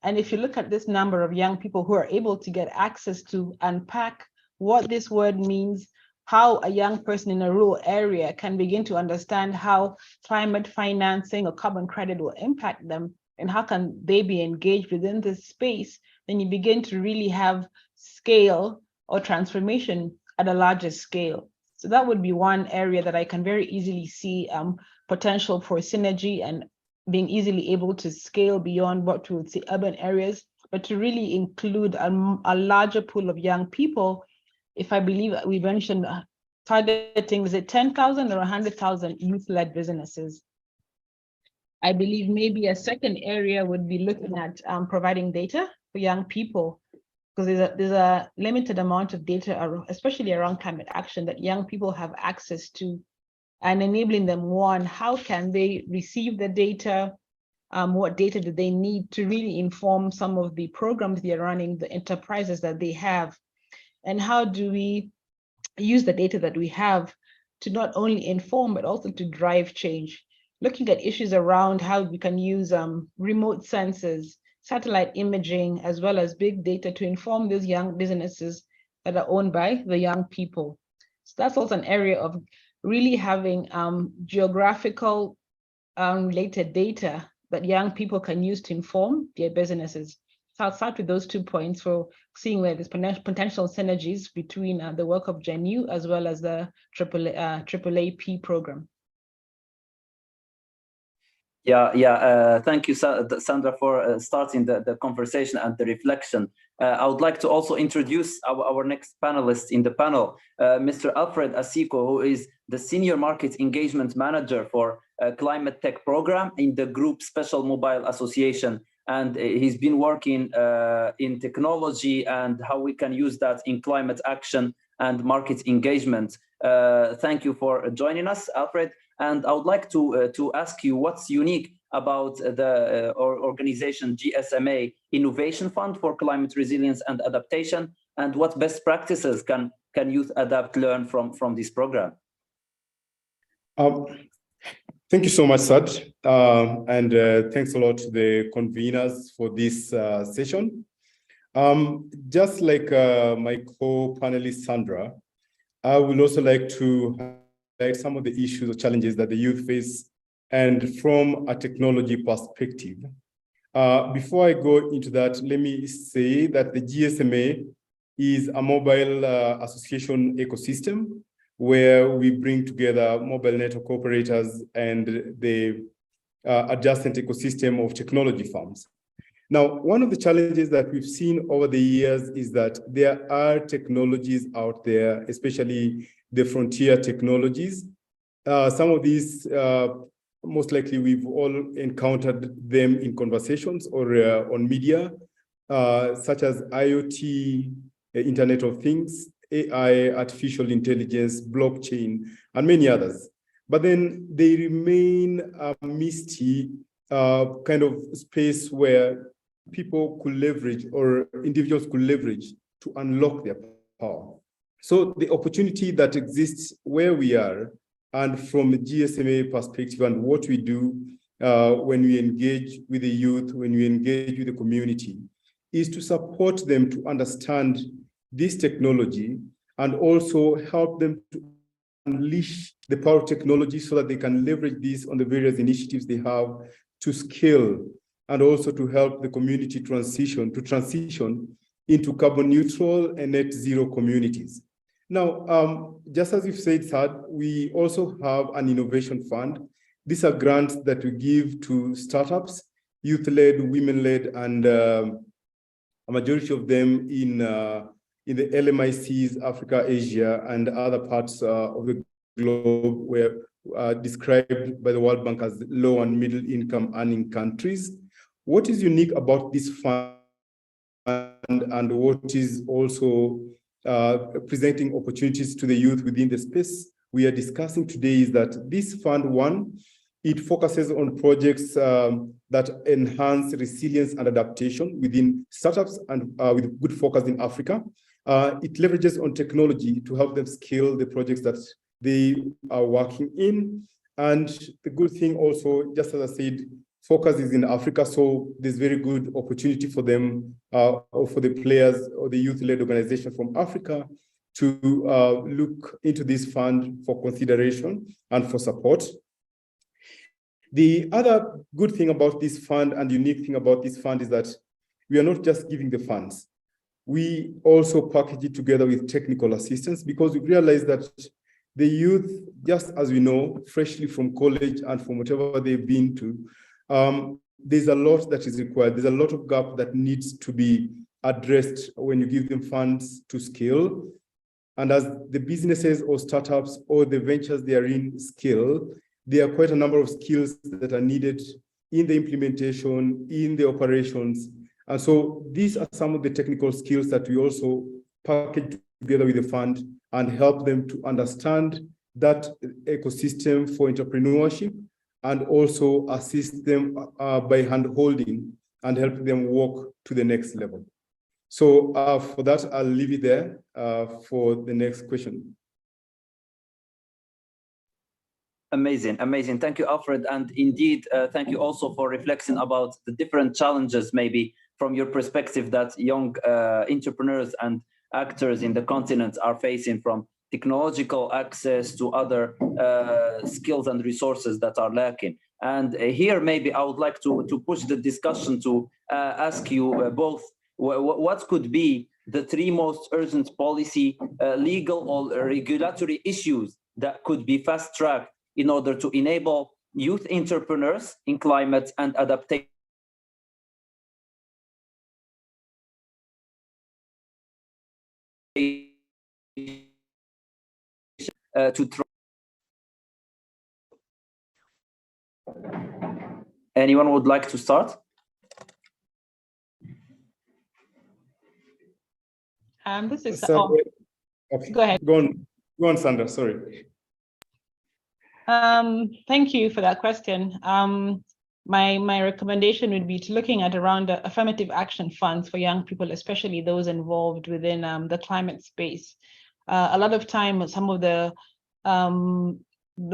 S9: And if you look at this number of young people who are able to get access to unpack what this word means, how a young person in a rural area can begin to understand how climate financing or carbon credit will impact them, and how can they be engaged within this space, then you begin to really have scale or transformation at a larger scale. So that would be one area that I can very easily see potential for synergy and being easily able to scale beyond what we would say urban areas, but to really include a larger pool of young people. If I believe we mentioned targeting, is it 10,000 or 100,000 youth-led businesses? I believe maybe a second area would be looking at providing data for young people, because there's a limited amount of data, especially around climate action, that young people have access to, and enabling them, one, how can they receive the data? What data do they need to really inform some of the programs they're running, the enterprises that they have? And how do we use the data that we have to not only inform, but also to drive change? Looking at issues around how we can use remote sensors, satellite imaging, as well as big data to inform these young businesses that are owned by the young people. So that's also an area of really having geographical related data that young people can use to inform their businesses. So I'll start with those 2 points for seeing where there's potential synergies between the work of GenU as well as the AAAP program.
S1: Thank you, Sandra, for starting the conversation and the reflection. I would like to also introduce our next panelist in the panel, Mr. Alfred Asiko, who is the Senior Market Engagement Manager for Climate Tech Program in the Group Special Mobile Association. And he's been working in technology and how we can use that in climate action and market engagement. Thank you for joining us, Alfred. And I would like to ask you what's unique about the organization GSMA Innovation Fund for Climate Resilience and Adaptation, and what best practices can Youth Adapt learn from this program?
S10: Thank you so much, Sad, and thanks a lot to the conveners for this session. Just like my co-panelist Sandra, I would also like to highlight some of the issues or challenges that the youth face, and from a technology perspective. Before I go into that, let me say that the GSMA is a mobile association ecosystem where we bring together mobile network operators and the adjacent ecosystem of technology firms. Now, one of the challenges that we've seen over the years is that there are technologies out there, especially the frontier technologies. Some of these, most likely we've all encountered them in conversations or on media, such as IoT, Internet of Things, AI, artificial intelligence, blockchain, and many others. but then they remain a misty kind of space where people could leverage or individuals could leverage to unlock their power. So the opportunity that exists where we are and from a GSMA perspective and what we do when we engage with the youth, when we engage with the community, is to support them to understand this technology and also help them to unleash the power of technology so that they can leverage this on the various initiatives they have to scale and also to help the community transition into carbon neutral and net zero communities. Now, just as you've said, Sad, we also have an innovation fund. These are grants that we give to startups, youth-led, women-led, and a majority of them in the LMICs, Africa, Asia, and other parts of the globe where described by the World Bank as low and middle income earning countries. What is unique about this fund and what is also presenting opportunities to the youth within the space we are discussing today is that this fund, one, it focuses on projects that enhance resilience and adaptation within startups and with good focus in Africa. It leverages on technology to help them scale the projects that they are working in. And the good thing also, just as I said, focus is in Africa, so there's very good opportunity for them or for the players or the youth-led organization from Africa to look into this fund for consideration and for support. The other good thing about this fund and unique thing about this fund is that we are not just giving the funds. We also package it together with technical assistance because we realize that the youth, just as we know, freshly from college and from whatever they've been to, there's a lot that is required. There's a lot of gap that needs to be addressed when you give them funds to scale. And as the businesses or startups or the ventures they are in scale, there are quite a number of skills that are needed in the implementation, in the operations. And so these are some of the technical skills that we also package together with the fund and help them to understand that ecosystem for entrepreneurship and also assist them by hand-holding and helping them walk to the next level. So for that, I'll leave it there for the next question.
S1: Amazing, amazing. Thank you, Alfred. And indeed, thank you also for reflecting about the different challenges, maybe from your perspective, that young entrepreneurs and actors in the continent are facing, from technological access to other skills and resources that are lacking. And here, maybe I would like to push the discussion to ask you both, what could be the three most urgent policy, legal or regulatory issues that could be fast-tracked in order to enable youth entrepreneurs in climate and adaptation to anyone would like to start?
S9: This is
S10: okay.
S9: Go ahead.
S10: Go on, Sandra. Sorry.
S9: Thank you for that question. My recommendation would be to looking at around affirmative action funds for young people, especially those involved within the climate space. A lot of time, some of the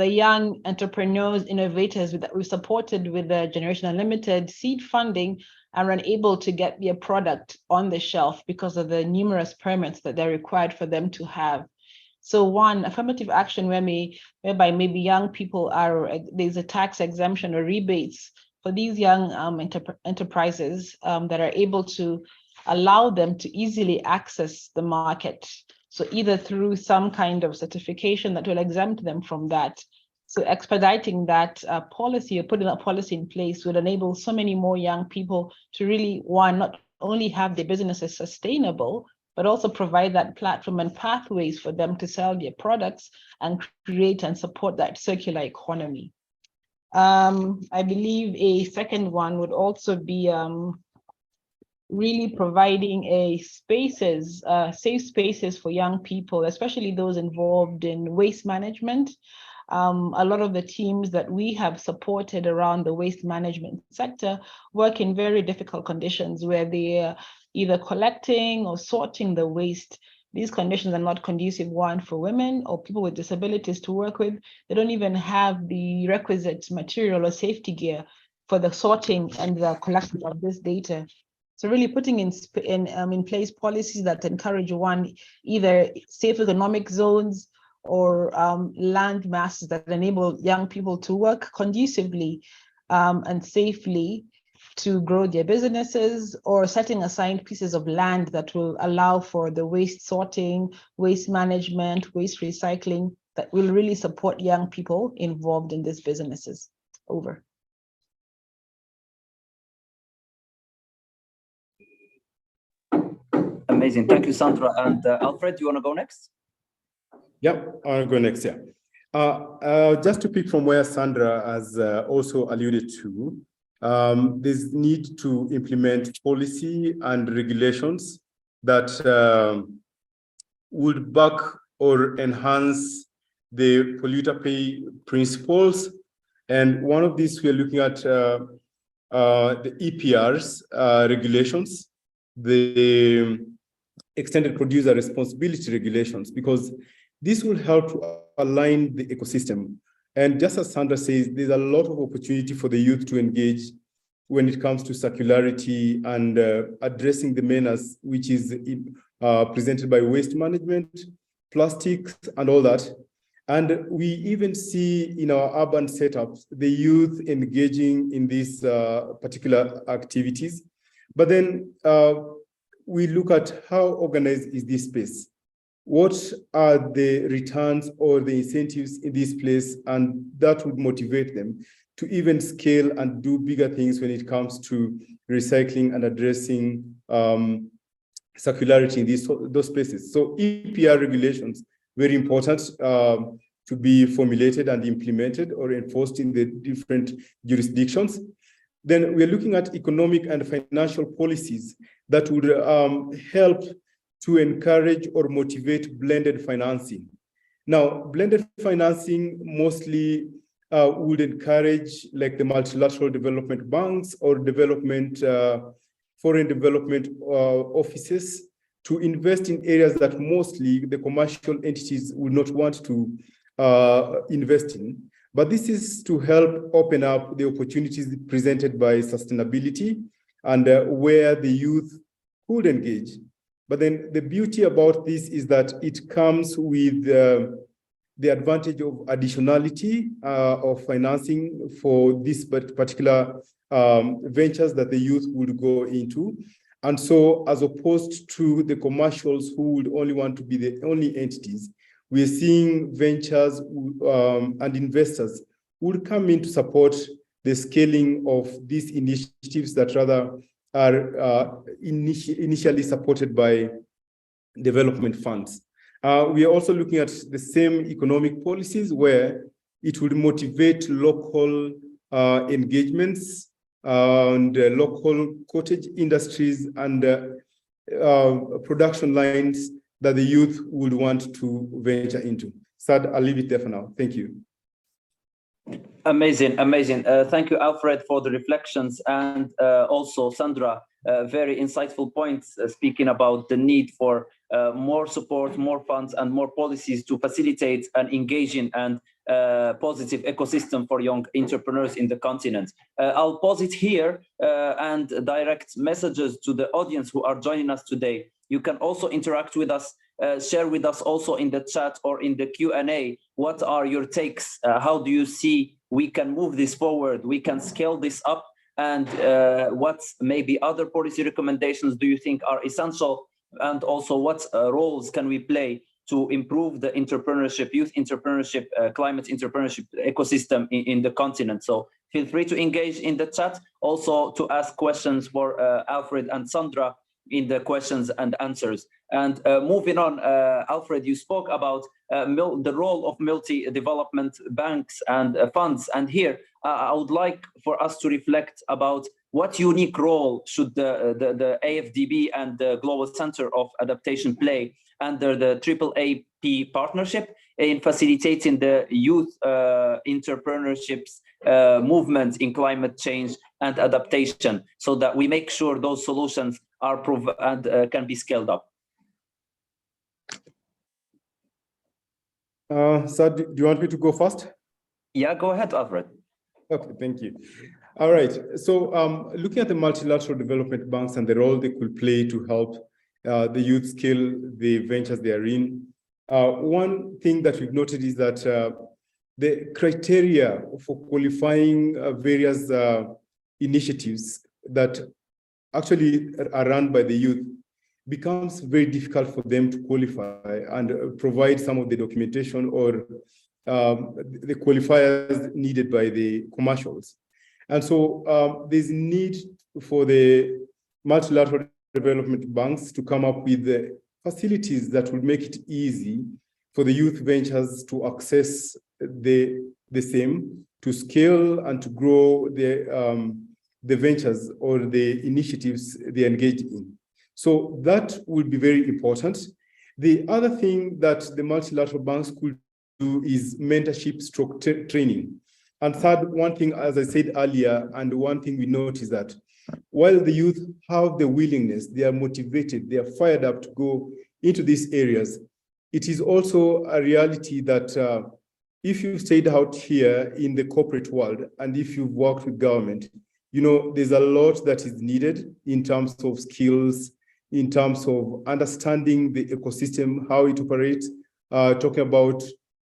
S9: young entrepreneurs, innovators that we've supported with the Generation Unlimited seed funding are unable to get their product on the shelf because of the numerous permits that they're required for them to have. So one, affirmative action whereby maybe young people there's a tax exemption or rebates for these young enterprises that are able to allow them to easily access the market. So either through some kind of certification that will exempt them from that. So expediting that policy or putting that policy in place would enable so many more young people to really, one, not only have their businesses sustainable, but also provide that platform and pathways for them to sell their products and create and support that circular economy. I believe a second one would also be really providing safe spaces for young people, especially those involved in waste management, A lot of the teams that we have supported around the waste management sector work in very difficult conditions where they are either collecting or sorting the waste. These conditions are not conducive, one, for women or people with disabilities to work with. They don't even have the requisite material or safety gear for the sorting and the collection of this data. So really putting in place policies that encourage, one, either safe economic zones or land masses that enable young people to work conducively and safely to grow their businesses, or setting aside pieces of land that will allow for the waste sorting, waste management, waste recycling that will really support young people involved in these businesses. Over.
S1: Amazing. Thank you, Sandra. And Alfred, you want to go next?
S10: Yeah, I'll go next. Yeah. Just to pick from where Sandra has also alluded to, there's need to implement policy and regulations that would back or enhance the polluter pay principles. And one of these, we're looking at the EPR's regulations, the extended producer responsibility regulations, because this will help to align the ecosystem. And just as Sandra says, there's a lot of opportunity for the youth to engage when it comes to circularity and addressing the menace which is presented by waste management, plastics, and all that. And we even see in our urban setups, the youth engaging in these particular activities. But then we look at how organized is this space? What are the returns or the incentives in this place? And that would motivate them to even scale and do bigger things when it comes to recycling and addressing circularity in those spaces. So EPR regulations, very important to be formulated and implemented or enforced in the different jurisdictions. Then we're looking at economic and financial policies that would help to encourage or motivate blended financing. Now, blended financing mostly would encourage like the multilateral development banks or foreign development offices to invest in areas that mostly the commercial entities would not want to invest in. But this is to help open up the opportunities presented by sustainability and where the youth could engage. But then the beauty about this is that it comes with the advantage of additionality of financing for this particular ventures that the youth would go into. And so as opposed to the commercials who would only want to be the only entities, we're seeing ventures and investors would come in to support the scaling of these initiatives that rather are initially supported by development funds. We are also looking at the same economic policies where it would motivate local engagements and local cottage industries and production lines that the youth would want to venture into. Sad, I'll leave it there for now. Thank you.
S1: Amazing, amazing. Thank you, Alfred, for the reflections, and also Sandra, very insightful points speaking about the need for more support, more funds, and more policies to facilitate an engaging and positive ecosystem for young entrepreneurs in the continent. I'll pause it here and direct messages to the audience who are joining us today. You can also interact with us, share with us also in the chat or in the Q&A. What are your takes? How do you see we can move this forward? We can scale this up, and what maybe other policy recommendations do you think are essential? And also what roles can we play to improve the entrepreneurship, youth entrepreneurship, climate entrepreneurship ecosystem in the continent? So feel free to engage in the chat, also to ask questions for Alfred and Sandra in the questions and answers. And moving on, Alfred, you spoke about the role of multi-development banks and funds. And here, I would like for us to reflect about what unique role should the AFDB and the Global Center of Adaptation play under the AAAP partnership in facilitating the youth entrepreneurships movement in climate change and adaptation, so that we make sure those solutions are can be scaled up?
S10: So do you want me to go first?
S1: Yeah, go ahead, Alfred.
S10: Okay, thank you. All right, so looking at the multilateral development banks and the role they could play to help the youth scale the ventures they are in, one thing that we've noted is that the criteria for qualifying various initiatives that actually are run by the youth becomes very difficult for them to qualify and provide some of the documentation or the qualifiers needed by the commercials. And so there's need for the multilateral development banks to come up with the facilities that will make it easy for the youth ventures to access the same, to scale and to grow the ventures or the initiatives they engage in. So that will be very important. The other thing that the multilateral banks could do is mentorship stroke training. And third, one thing, as I said earlier, and one thing we note is that while the youth have the willingness, they are motivated, they are fired up to go into these areas, it is also a reality that if you've stayed out here in the corporate world and if you've worked with government, you know, there's a lot that is needed in terms of skills, in terms of understanding the ecosystem, how it operates, talking about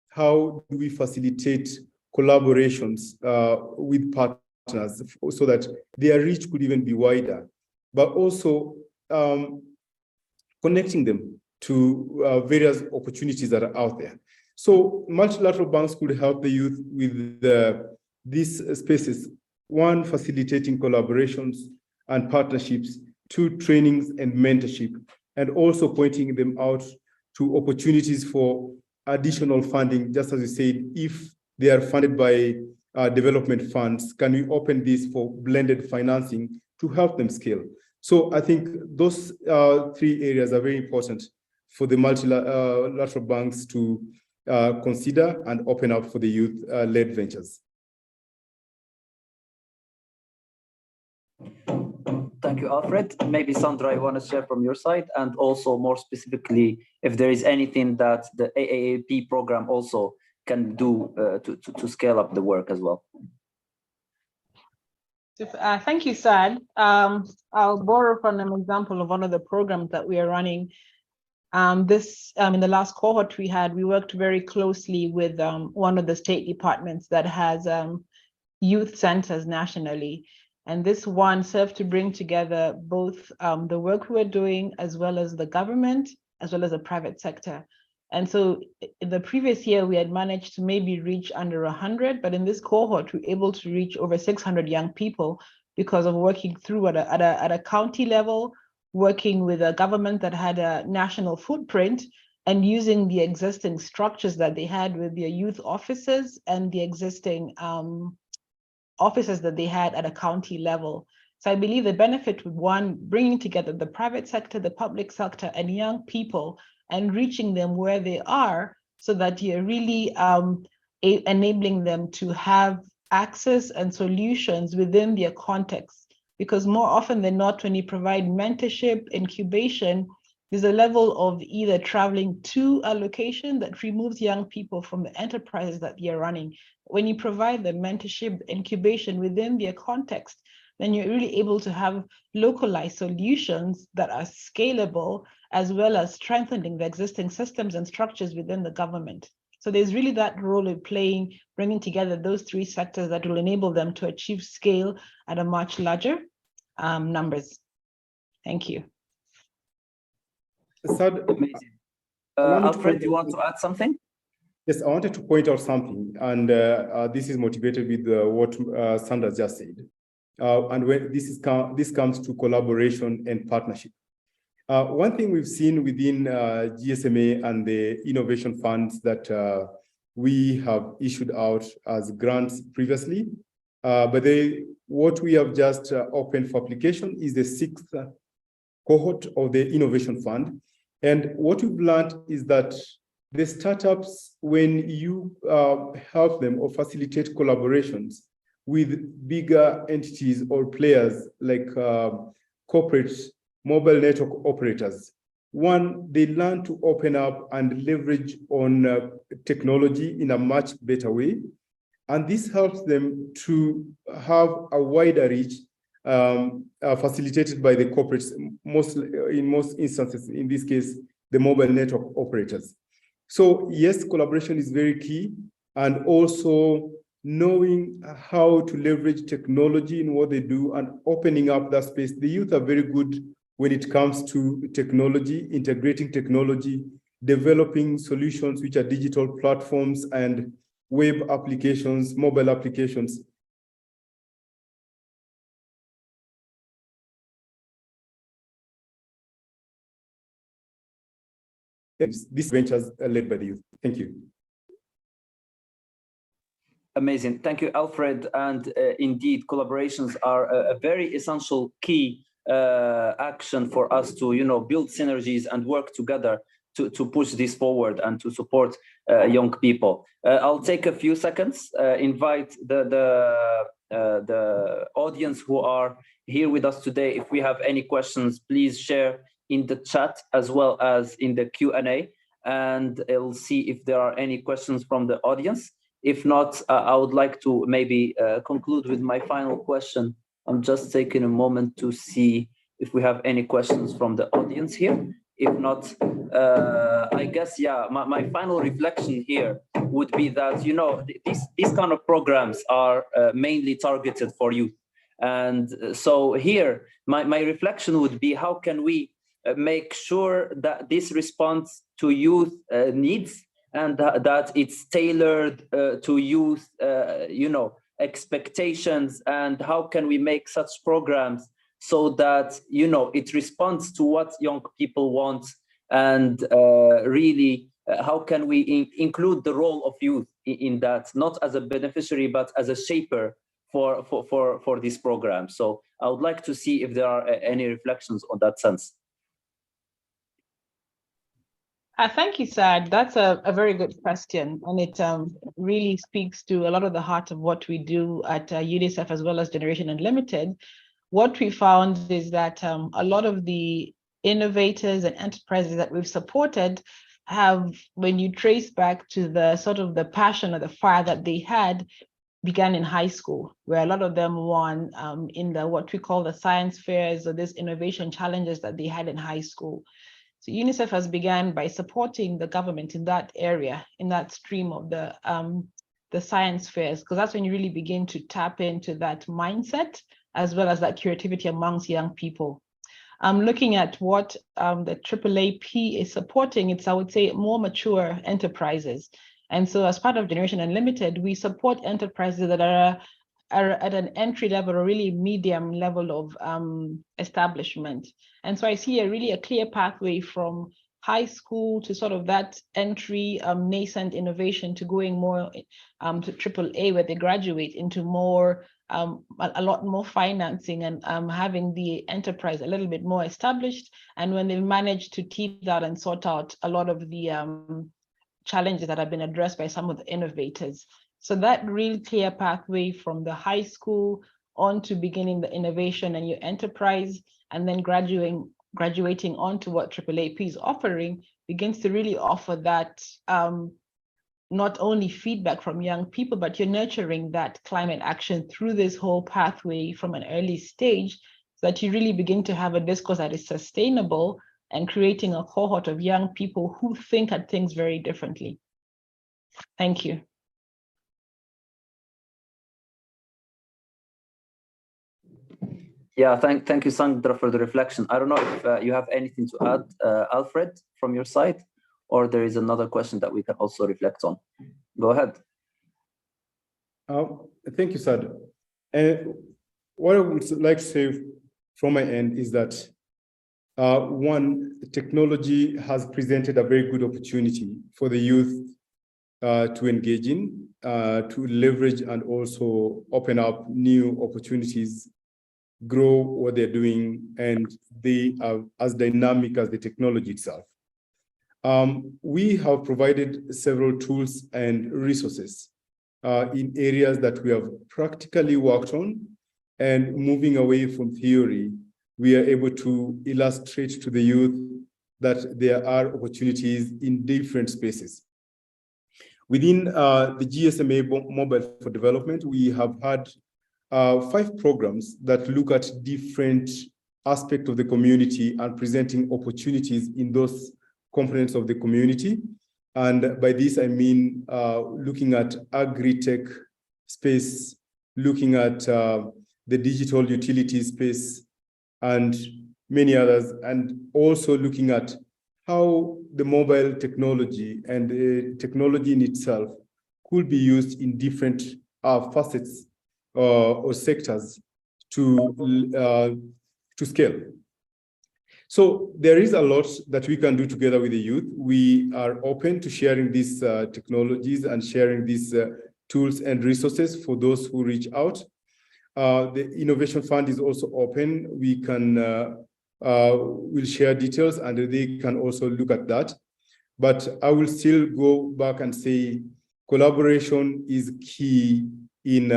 S10: how do we facilitate collaborations with partners so that their reach could even be wider, but also connecting them to various opportunities that are out there. So multilateral banks could help the youth with these spaces. One, facilitating collaborations and partnerships. Two, trainings and mentorship, and also pointing them out to opportunities for additional funding. Just as you said, if they are funded by development funds, can we open this for blended financing to help them scale? So I think those three areas are very important for the multilateral banks to consider and open up for the youth-led ventures.
S1: Thank you, Alfred. Maybe Sandra, you want to share from your side, and also more specifically, if there is anything that the AAAP program also can do to scale up the work as well.
S9: Thank you, Saad. I'll borrow from an example of one of the programs that we are running. In the last cohort we worked very closely with one of the state departments that has youth centers nationally. And this one served to bring together both the work we were doing, as well as the government, as well as the private sector. And so in the previous year, we had managed to maybe reach under 100, but in this cohort, we were able to reach over 600 young people because of working through at a county level, working with a government that had a national footprint, and using the existing structures that they had with their youth offices and the existing offices that they had at a county level. So I believe the benefit would, one, bringing together the private sector, the public sector, and young people, and reaching them where they are, so that you're really enabling them to have access and solutions within their context. Because more often than not, when you provide mentorship, incubation, there's a level of either traveling to a location that removes young people from the enterprises that they're running. When you provide the mentorship, incubation within their context, then you're really able to have localized solutions that are scalable, as well as strengthening the existing systems and structures within the government. So there's really that role of playing, bringing together those three sectors that will enable them to achieve scale at a much larger numbers. Thank you.
S1: Amazing. Alfred, do you want to add something?
S10: Yes, I wanted to point out something, and this is motivated with what Sandra just said. And when this comes to collaboration and partnership. One thing we've seen within GSMA and the innovation funds that we have issued out as grants previously But what we have just opened for application is the 6th cohort of the Innovation Fund. And what we've learned is that the startups, when you help them or facilitate collaborations with bigger entities or players like corporate mobile network operators, one, they learn to open up and leverage on technology in a much better way. And this helps them to have a wider reach facilitated by the corporates, in most instances, in this case, the mobile network operators. So yes, collaboration is very key, and also knowing how to leverage technology in what they do and opening up that space. The youth are very good when it comes to technology, integrating technology, developing solutions which are digital platforms and web applications, mobile applications. These ventures are led by the youth. Thank you.
S1: Amazing. Thank you, Alfred. And indeed, collaborations are a very essential key action for us to, build synergies and work together to push this forward and to support young people. I'll take a few seconds, invite the audience who are here with us today. If we have any questions, please share in the chat as well as in the Q&A, and I'll see if there are any questions from the audience. If not, I would like to maybe conclude with my final question. I'm just taking a moment to see if we have any questions from the audience here. If not, I guess, yeah, my final reflection here would be that, these kind of programs are mainly targeted for youth. And so here, my reflection would be, how can we make sure that this responds to youth needs, and that it's tailored to youth, expectations, and how can we make such programs so that, it responds to what young people want, and really, how can we include the role of youth in that, not as a beneficiary, but as a shaper for this program. So I would like to see if there are any reflections on that sense.
S9: Thank you, Saad. That's a very good question. And it really speaks to a lot of the heart of what we do at UNICEF as well as Generation Unlimited. What we found is that a lot of the innovators and enterprises that we've supported have, when you trace back to the sort of the passion or the fire that they had, began in high school, where a lot of them won in the what we call the science fairs or these innovation challenges that they had in high school. So UNICEF has begun by supporting the government in that area, in that stream of the science fairs, because that's when you really begin to tap into that mindset as well as that creativity amongst young people. Looking at what the AAAP is supporting, it's, I would say, more mature enterprises. And so as part of Generation Unlimited, we support enterprises that are at an entry level or really medium level of establishment. And so I see a clear pathway from high school to sort of that entry nascent innovation to going more to AAA, where they graduate into more, a lot more financing and having the enterprise a little bit more established. And when they've managed to tease out and sort out a lot of the challenges that have been addressed by some of the innovators. So that real clear pathway from the high school on to beginning the innovation and your enterprise, and then graduating onto what AAAP is offering, begins to really offer that not only feedback from young people, but you're nurturing that climate action through this whole pathway from an early stage, so that you really begin to have a discourse that is sustainable and creating a cohort of young people who think at things very differently. Thank you.
S1: Yeah, thank you, Sandra, for the reflection. I don't know if you have anything to add, Alfred, from your side, or there is another question that we can also reflect on. Go ahead.
S10: Thank you, Saad. What I would like to say from my end is that one, technology has presented a very good opportunity for the youth to engage in, to leverage and also open up new opportunities, grow what they're doing, and they are as dynamic as the technology itself. We have provided several tools and resources in areas that we have practically worked on, and moving away from theory, we are able to illustrate to the youth that there are opportunities in different spaces. Within the GSMA Mobile for Development, we have had 5 programs that look at different aspects of the community and presenting opportunities in those components of the community. And by this, I mean looking at agri-tech space, looking at the digital utility space, and many others, and also looking at how the mobile technology and the technology in itself could be used in different facets or sectors to scale. So there is a lot that we can do together with the youth. We are open to sharing these technologies and sharing these tools and resources for those who reach out. The Innovation Fund is also open. We can we'll share details and they can also look at that. But I will still go back and say collaboration is key in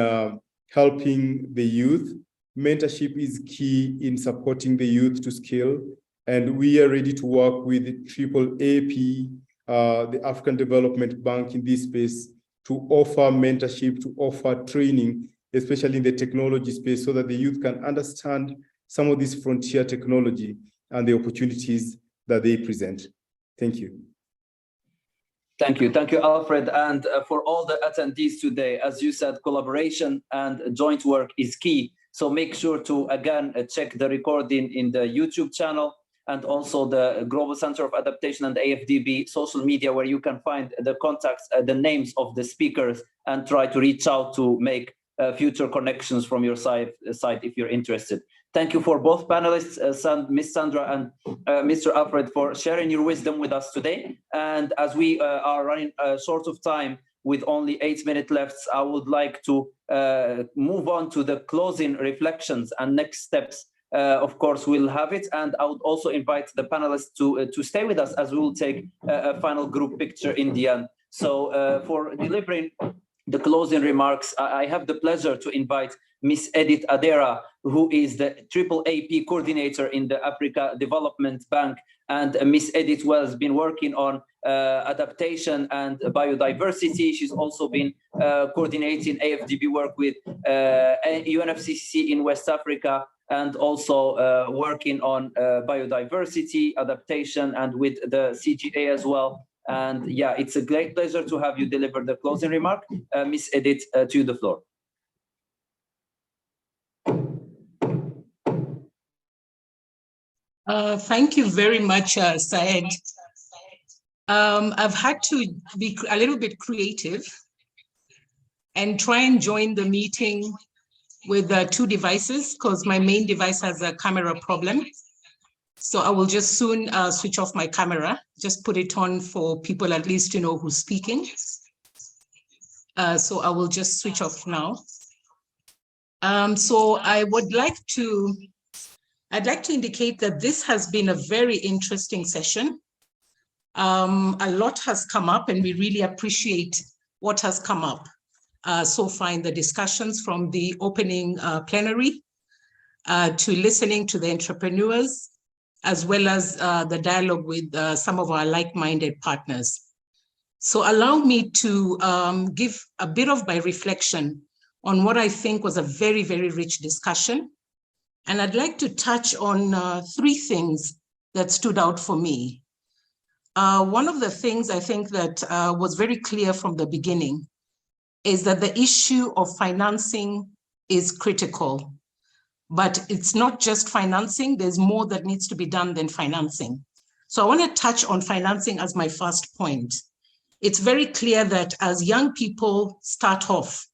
S10: helping the youth. Mentorship is key in supporting the youth to scale. And we are ready to work with AAP, the African Development Bank in this space, to offer mentorship, to offer training, especially in the technology space, so that the youth can understand some of this frontier technology and the opportunities that they present. Thank you.
S1: Thank you, Alfred. And for all the attendees today, as you said, collaboration and joint work is key. So make sure to, again, check the recording in the YouTube channel and also the Global Center of Adaptation and AFDB social media, where you can find the contacts, the names of the speakers, and try to reach out to make future connections from your side if you're interested. Thank you for both panelists, Ms. Sandra and Mr. Alfred, for sharing your wisdom with us today. And as we are running short of time with only 8 minutes left, I would like to move on to the closing reflections and next steps. Of course, we'll have it. And I would also invite the panelists to stay with us as we will take a final group picture in the end. So for delivering the closing remarks, I have the pleasure to invite Ms. Edith Adera, who is the AAP coordinator in the Africa Development Bank. And Ms. Edith has been working on adaptation and biodiversity. She's also been coordinating AFDB work with UNFCCC in West Africa, and also working on biodiversity, adaptation, and with the CGA as well. And yeah, it's a great pleasure to have you deliver the closing remark. Ms. Edith, to you the floor.
S11: Thank you very much, Saed. I've had to be a little bit creative and try and join the meeting with 2 devices, because my main device has a camera problem. So I will just soon switch off my camera, just put it on for people at least to know who's speaking. So I will just switch off now. So I'd like to indicate that this has been a very interesting session. A lot has come up, and we really appreciate what has come up so far in the discussions, from the opening plenary to listening to the entrepreneurs, as well as the dialogue with some of our like-minded partners. So allow me to give a bit of my reflection on what I think was a very, very rich discussion. And I'd like to touch on 3 things that stood out for me. One of the things I think that was very clear from the beginning is that the issue of financing is critical. But it's not just financing, there's more that needs to be done than financing. So I want to touch on financing as my first point. It's very clear that as young people start off,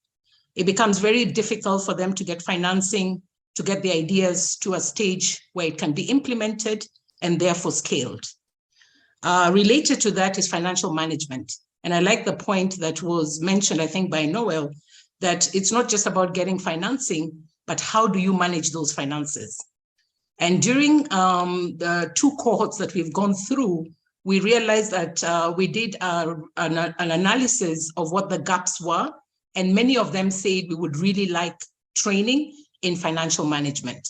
S11: it becomes very difficult for them to get financing, to get the ideas to a stage where it can be implemented and therefore scaled. Related to that is financial management. And I like the point that was mentioned, I think, by Noel, that it's not just about getting financing, but how do you manage those finances? And during the 2 cohorts that we've gone through, we realized that we did an analysis of what the gaps were, and many of them said we would really like training in financial management.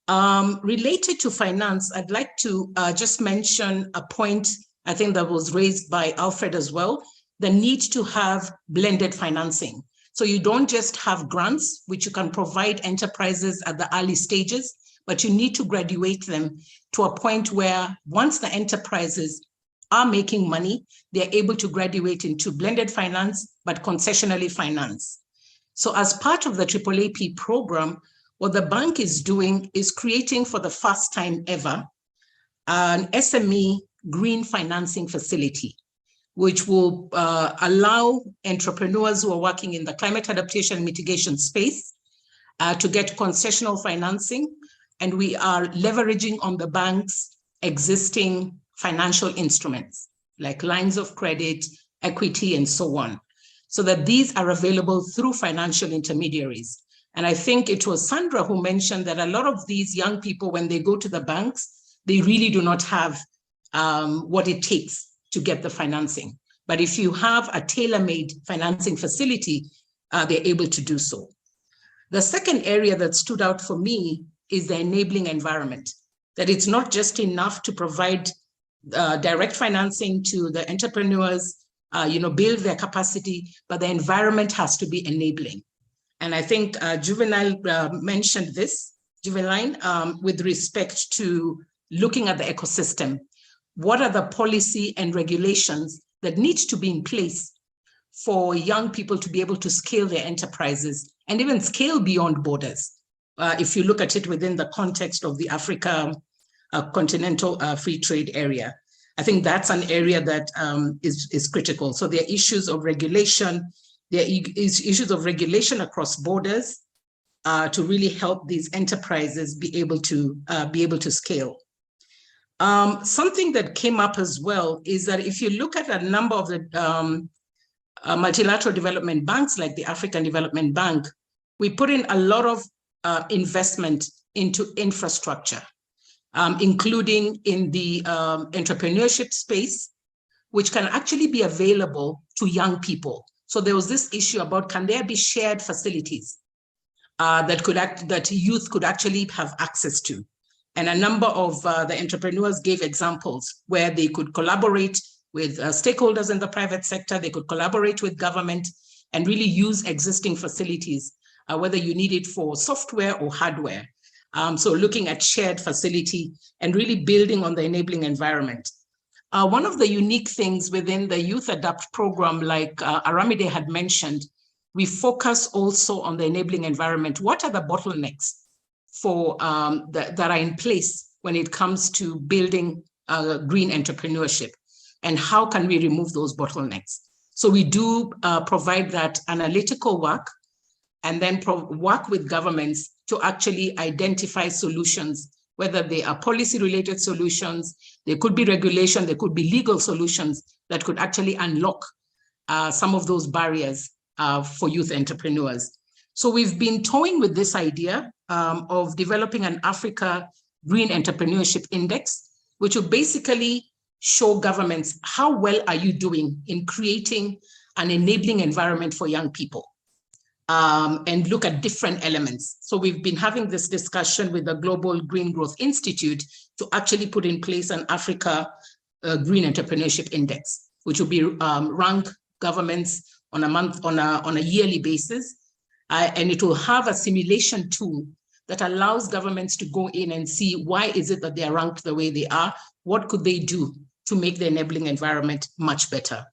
S11: Related to finance, I'd like to just mention a point, I think that was raised by Alfred as well, the need to have blended financing. So you don't just have grants, which you can provide enterprises at the early stages, but you need to graduate them to a point where once the enterprises are making money, they're able to graduate into blended finance, but concessionally finance. So as part of the AAAP program, what the bank is doing is creating for the first time ever an SME green financing facility, which will allow entrepreneurs who are working in the climate adaptation mitigation space to get concessional financing. And we are leveraging on the bank's existing financial instruments, like lines of credit, equity, and so on, so that these are available through financial intermediaries. And I think it was Sandra who mentioned that a lot of these young people, when they go to the banks, they really do not have what it takes to get the financing. But if you have a tailor-made financing facility, they're able to do so. The second area that stood out for me is the enabling environment, that it's not just enough to provide direct financing to the entrepreneurs, build their capacity, but the environment has to be enabling. And I think Juvenile mentioned this, Juvenile, with respect to looking at the ecosystem. What are the policy and regulations that need to be in place for young people to be able to scale their enterprises and even scale beyond borders? If you look at it within the context of the Africa continental free trade area, I think that's an area that is critical. So there are issues of regulation. There is issues of regulation across borders to really help these enterprises be able to scale. Something that came up as well is that if you look at a number of the multilateral development banks, like the African Development Bank, we put in a lot of investment into infrastructure, including in the entrepreneurship space, which can actually be available to young people. So there was this issue about, can there be shared facilities that youth could actually have access to? And a number of the entrepreneurs gave examples where they could collaborate with stakeholders in the private sector, they could collaborate with government and really use existing facilities, whether you need it for software or hardware. So looking at shared facility and really building on the enabling environment. One of the unique things within the Youth Adapt program, like Aramide had mentioned, we focus also on the enabling environment. What are the bottlenecks for that are in place when it comes to building green entrepreneurship? And how can we remove those bottlenecks? So we do provide that analytical work and then work with governments to actually identify solutions, whether they are policy-related solutions, there could be regulation, there could be legal solutions that could actually unlock some of those barriers for youth entrepreneurs. So we've been toying with this idea of developing an Africa Green Entrepreneurship Index, which will basically show governments how well are you doing in creating an enabling environment for young people. And look at different elements. So we've been having this discussion with the Global Green Growth Institute to actually put in place an Africa Green Entrepreneurship Index, which will be rank governments on a yearly basis. And it will have a simulation tool that allows governments to go in and see why is it that they are ranked the way they are, what could they do to make the enabling environment much better.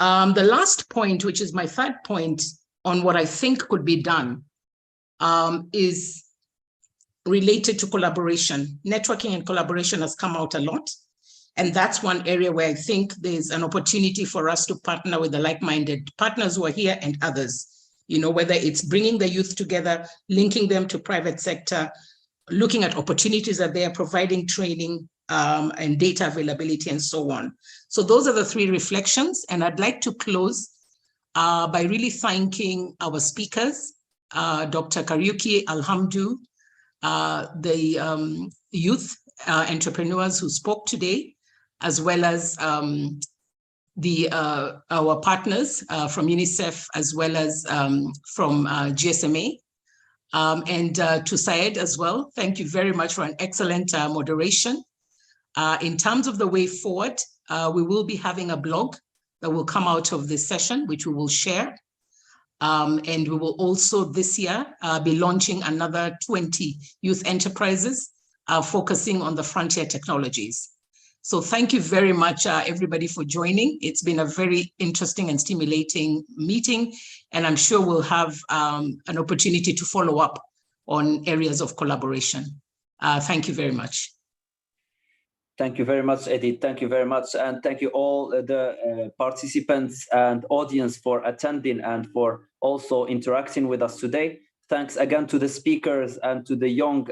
S11: The last point, which is my third point, on what I think could be done is related to collaboration. Networking and collaboration has come out a lot. And that's one area where I think there's an opportunity for us to partner with the like-minded partners who are here and others. Whether it's bringing the youth together, linking them to private sector, looking at opportunities that they are providing training, and data availability and so on. So those are the three reflections. And I'd like to close by really thanking our speakers, Dr. Kariuki Alhamdu, the youth entrepreneurs who spoke today, as well as our partners from UNICEF, as well as from GSMA. And to Syed as well, thank you very much for an excellent moderation. In terms of the way forward, we will be having a blog that will come out of this session, which we will share. And we will also this year be launching another 20 youth enterprises focusing on the frontier technologies. So thank you very much, everybody, for joining. It's been a very interesting and stimulating meeting, and I'm sure we'll have an opportunity to follow up on areas of collaboration. Thank you very much.
S1: Thank you very much, Edith. Thank you very much. And thank you all the participants and audience for attending and for also interacting with us today. Thanks again to the speakers and to the young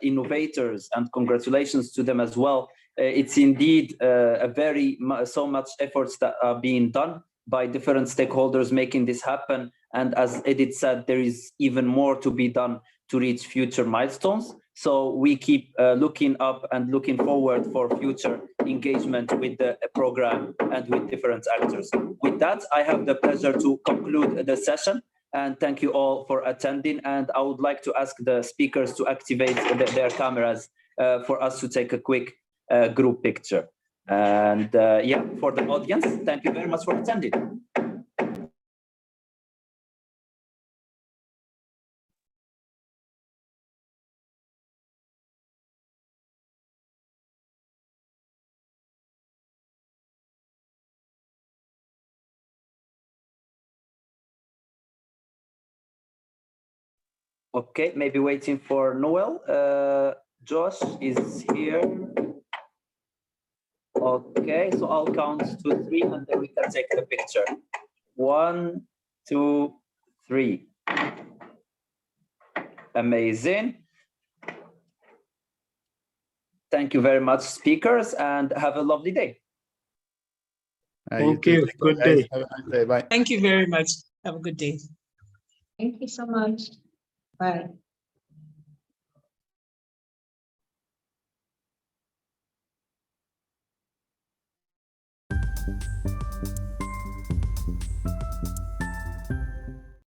S1: innovators, and congratulations to them as well. It's indeed so much efforts that are being done by different stakeholders making this happen. And as Edith said, there is even more to be done to reach future milestones. So we keep looking up and looking forward for future engagement with the program and with different actors. With that, I have the pleasure to conclude the session. And thank you all for attending. And I would like to ask the speakers to activate their cameras for us to take a quick group picture. And yeah, for the audience, thank you very much for attending. Okay, maybe waiting for Noel. Josh is here. Okay, so I'll count to 3 and then we can take the picture. 1, 2, 3. Amazing. Thank you very much, speakers, and have a lovely day.
S3: Thank you. Good day.
S8: Have a nice day. Bye.
S11: Thank you very much. Have a good day.
S6: Thank you so much. Bye.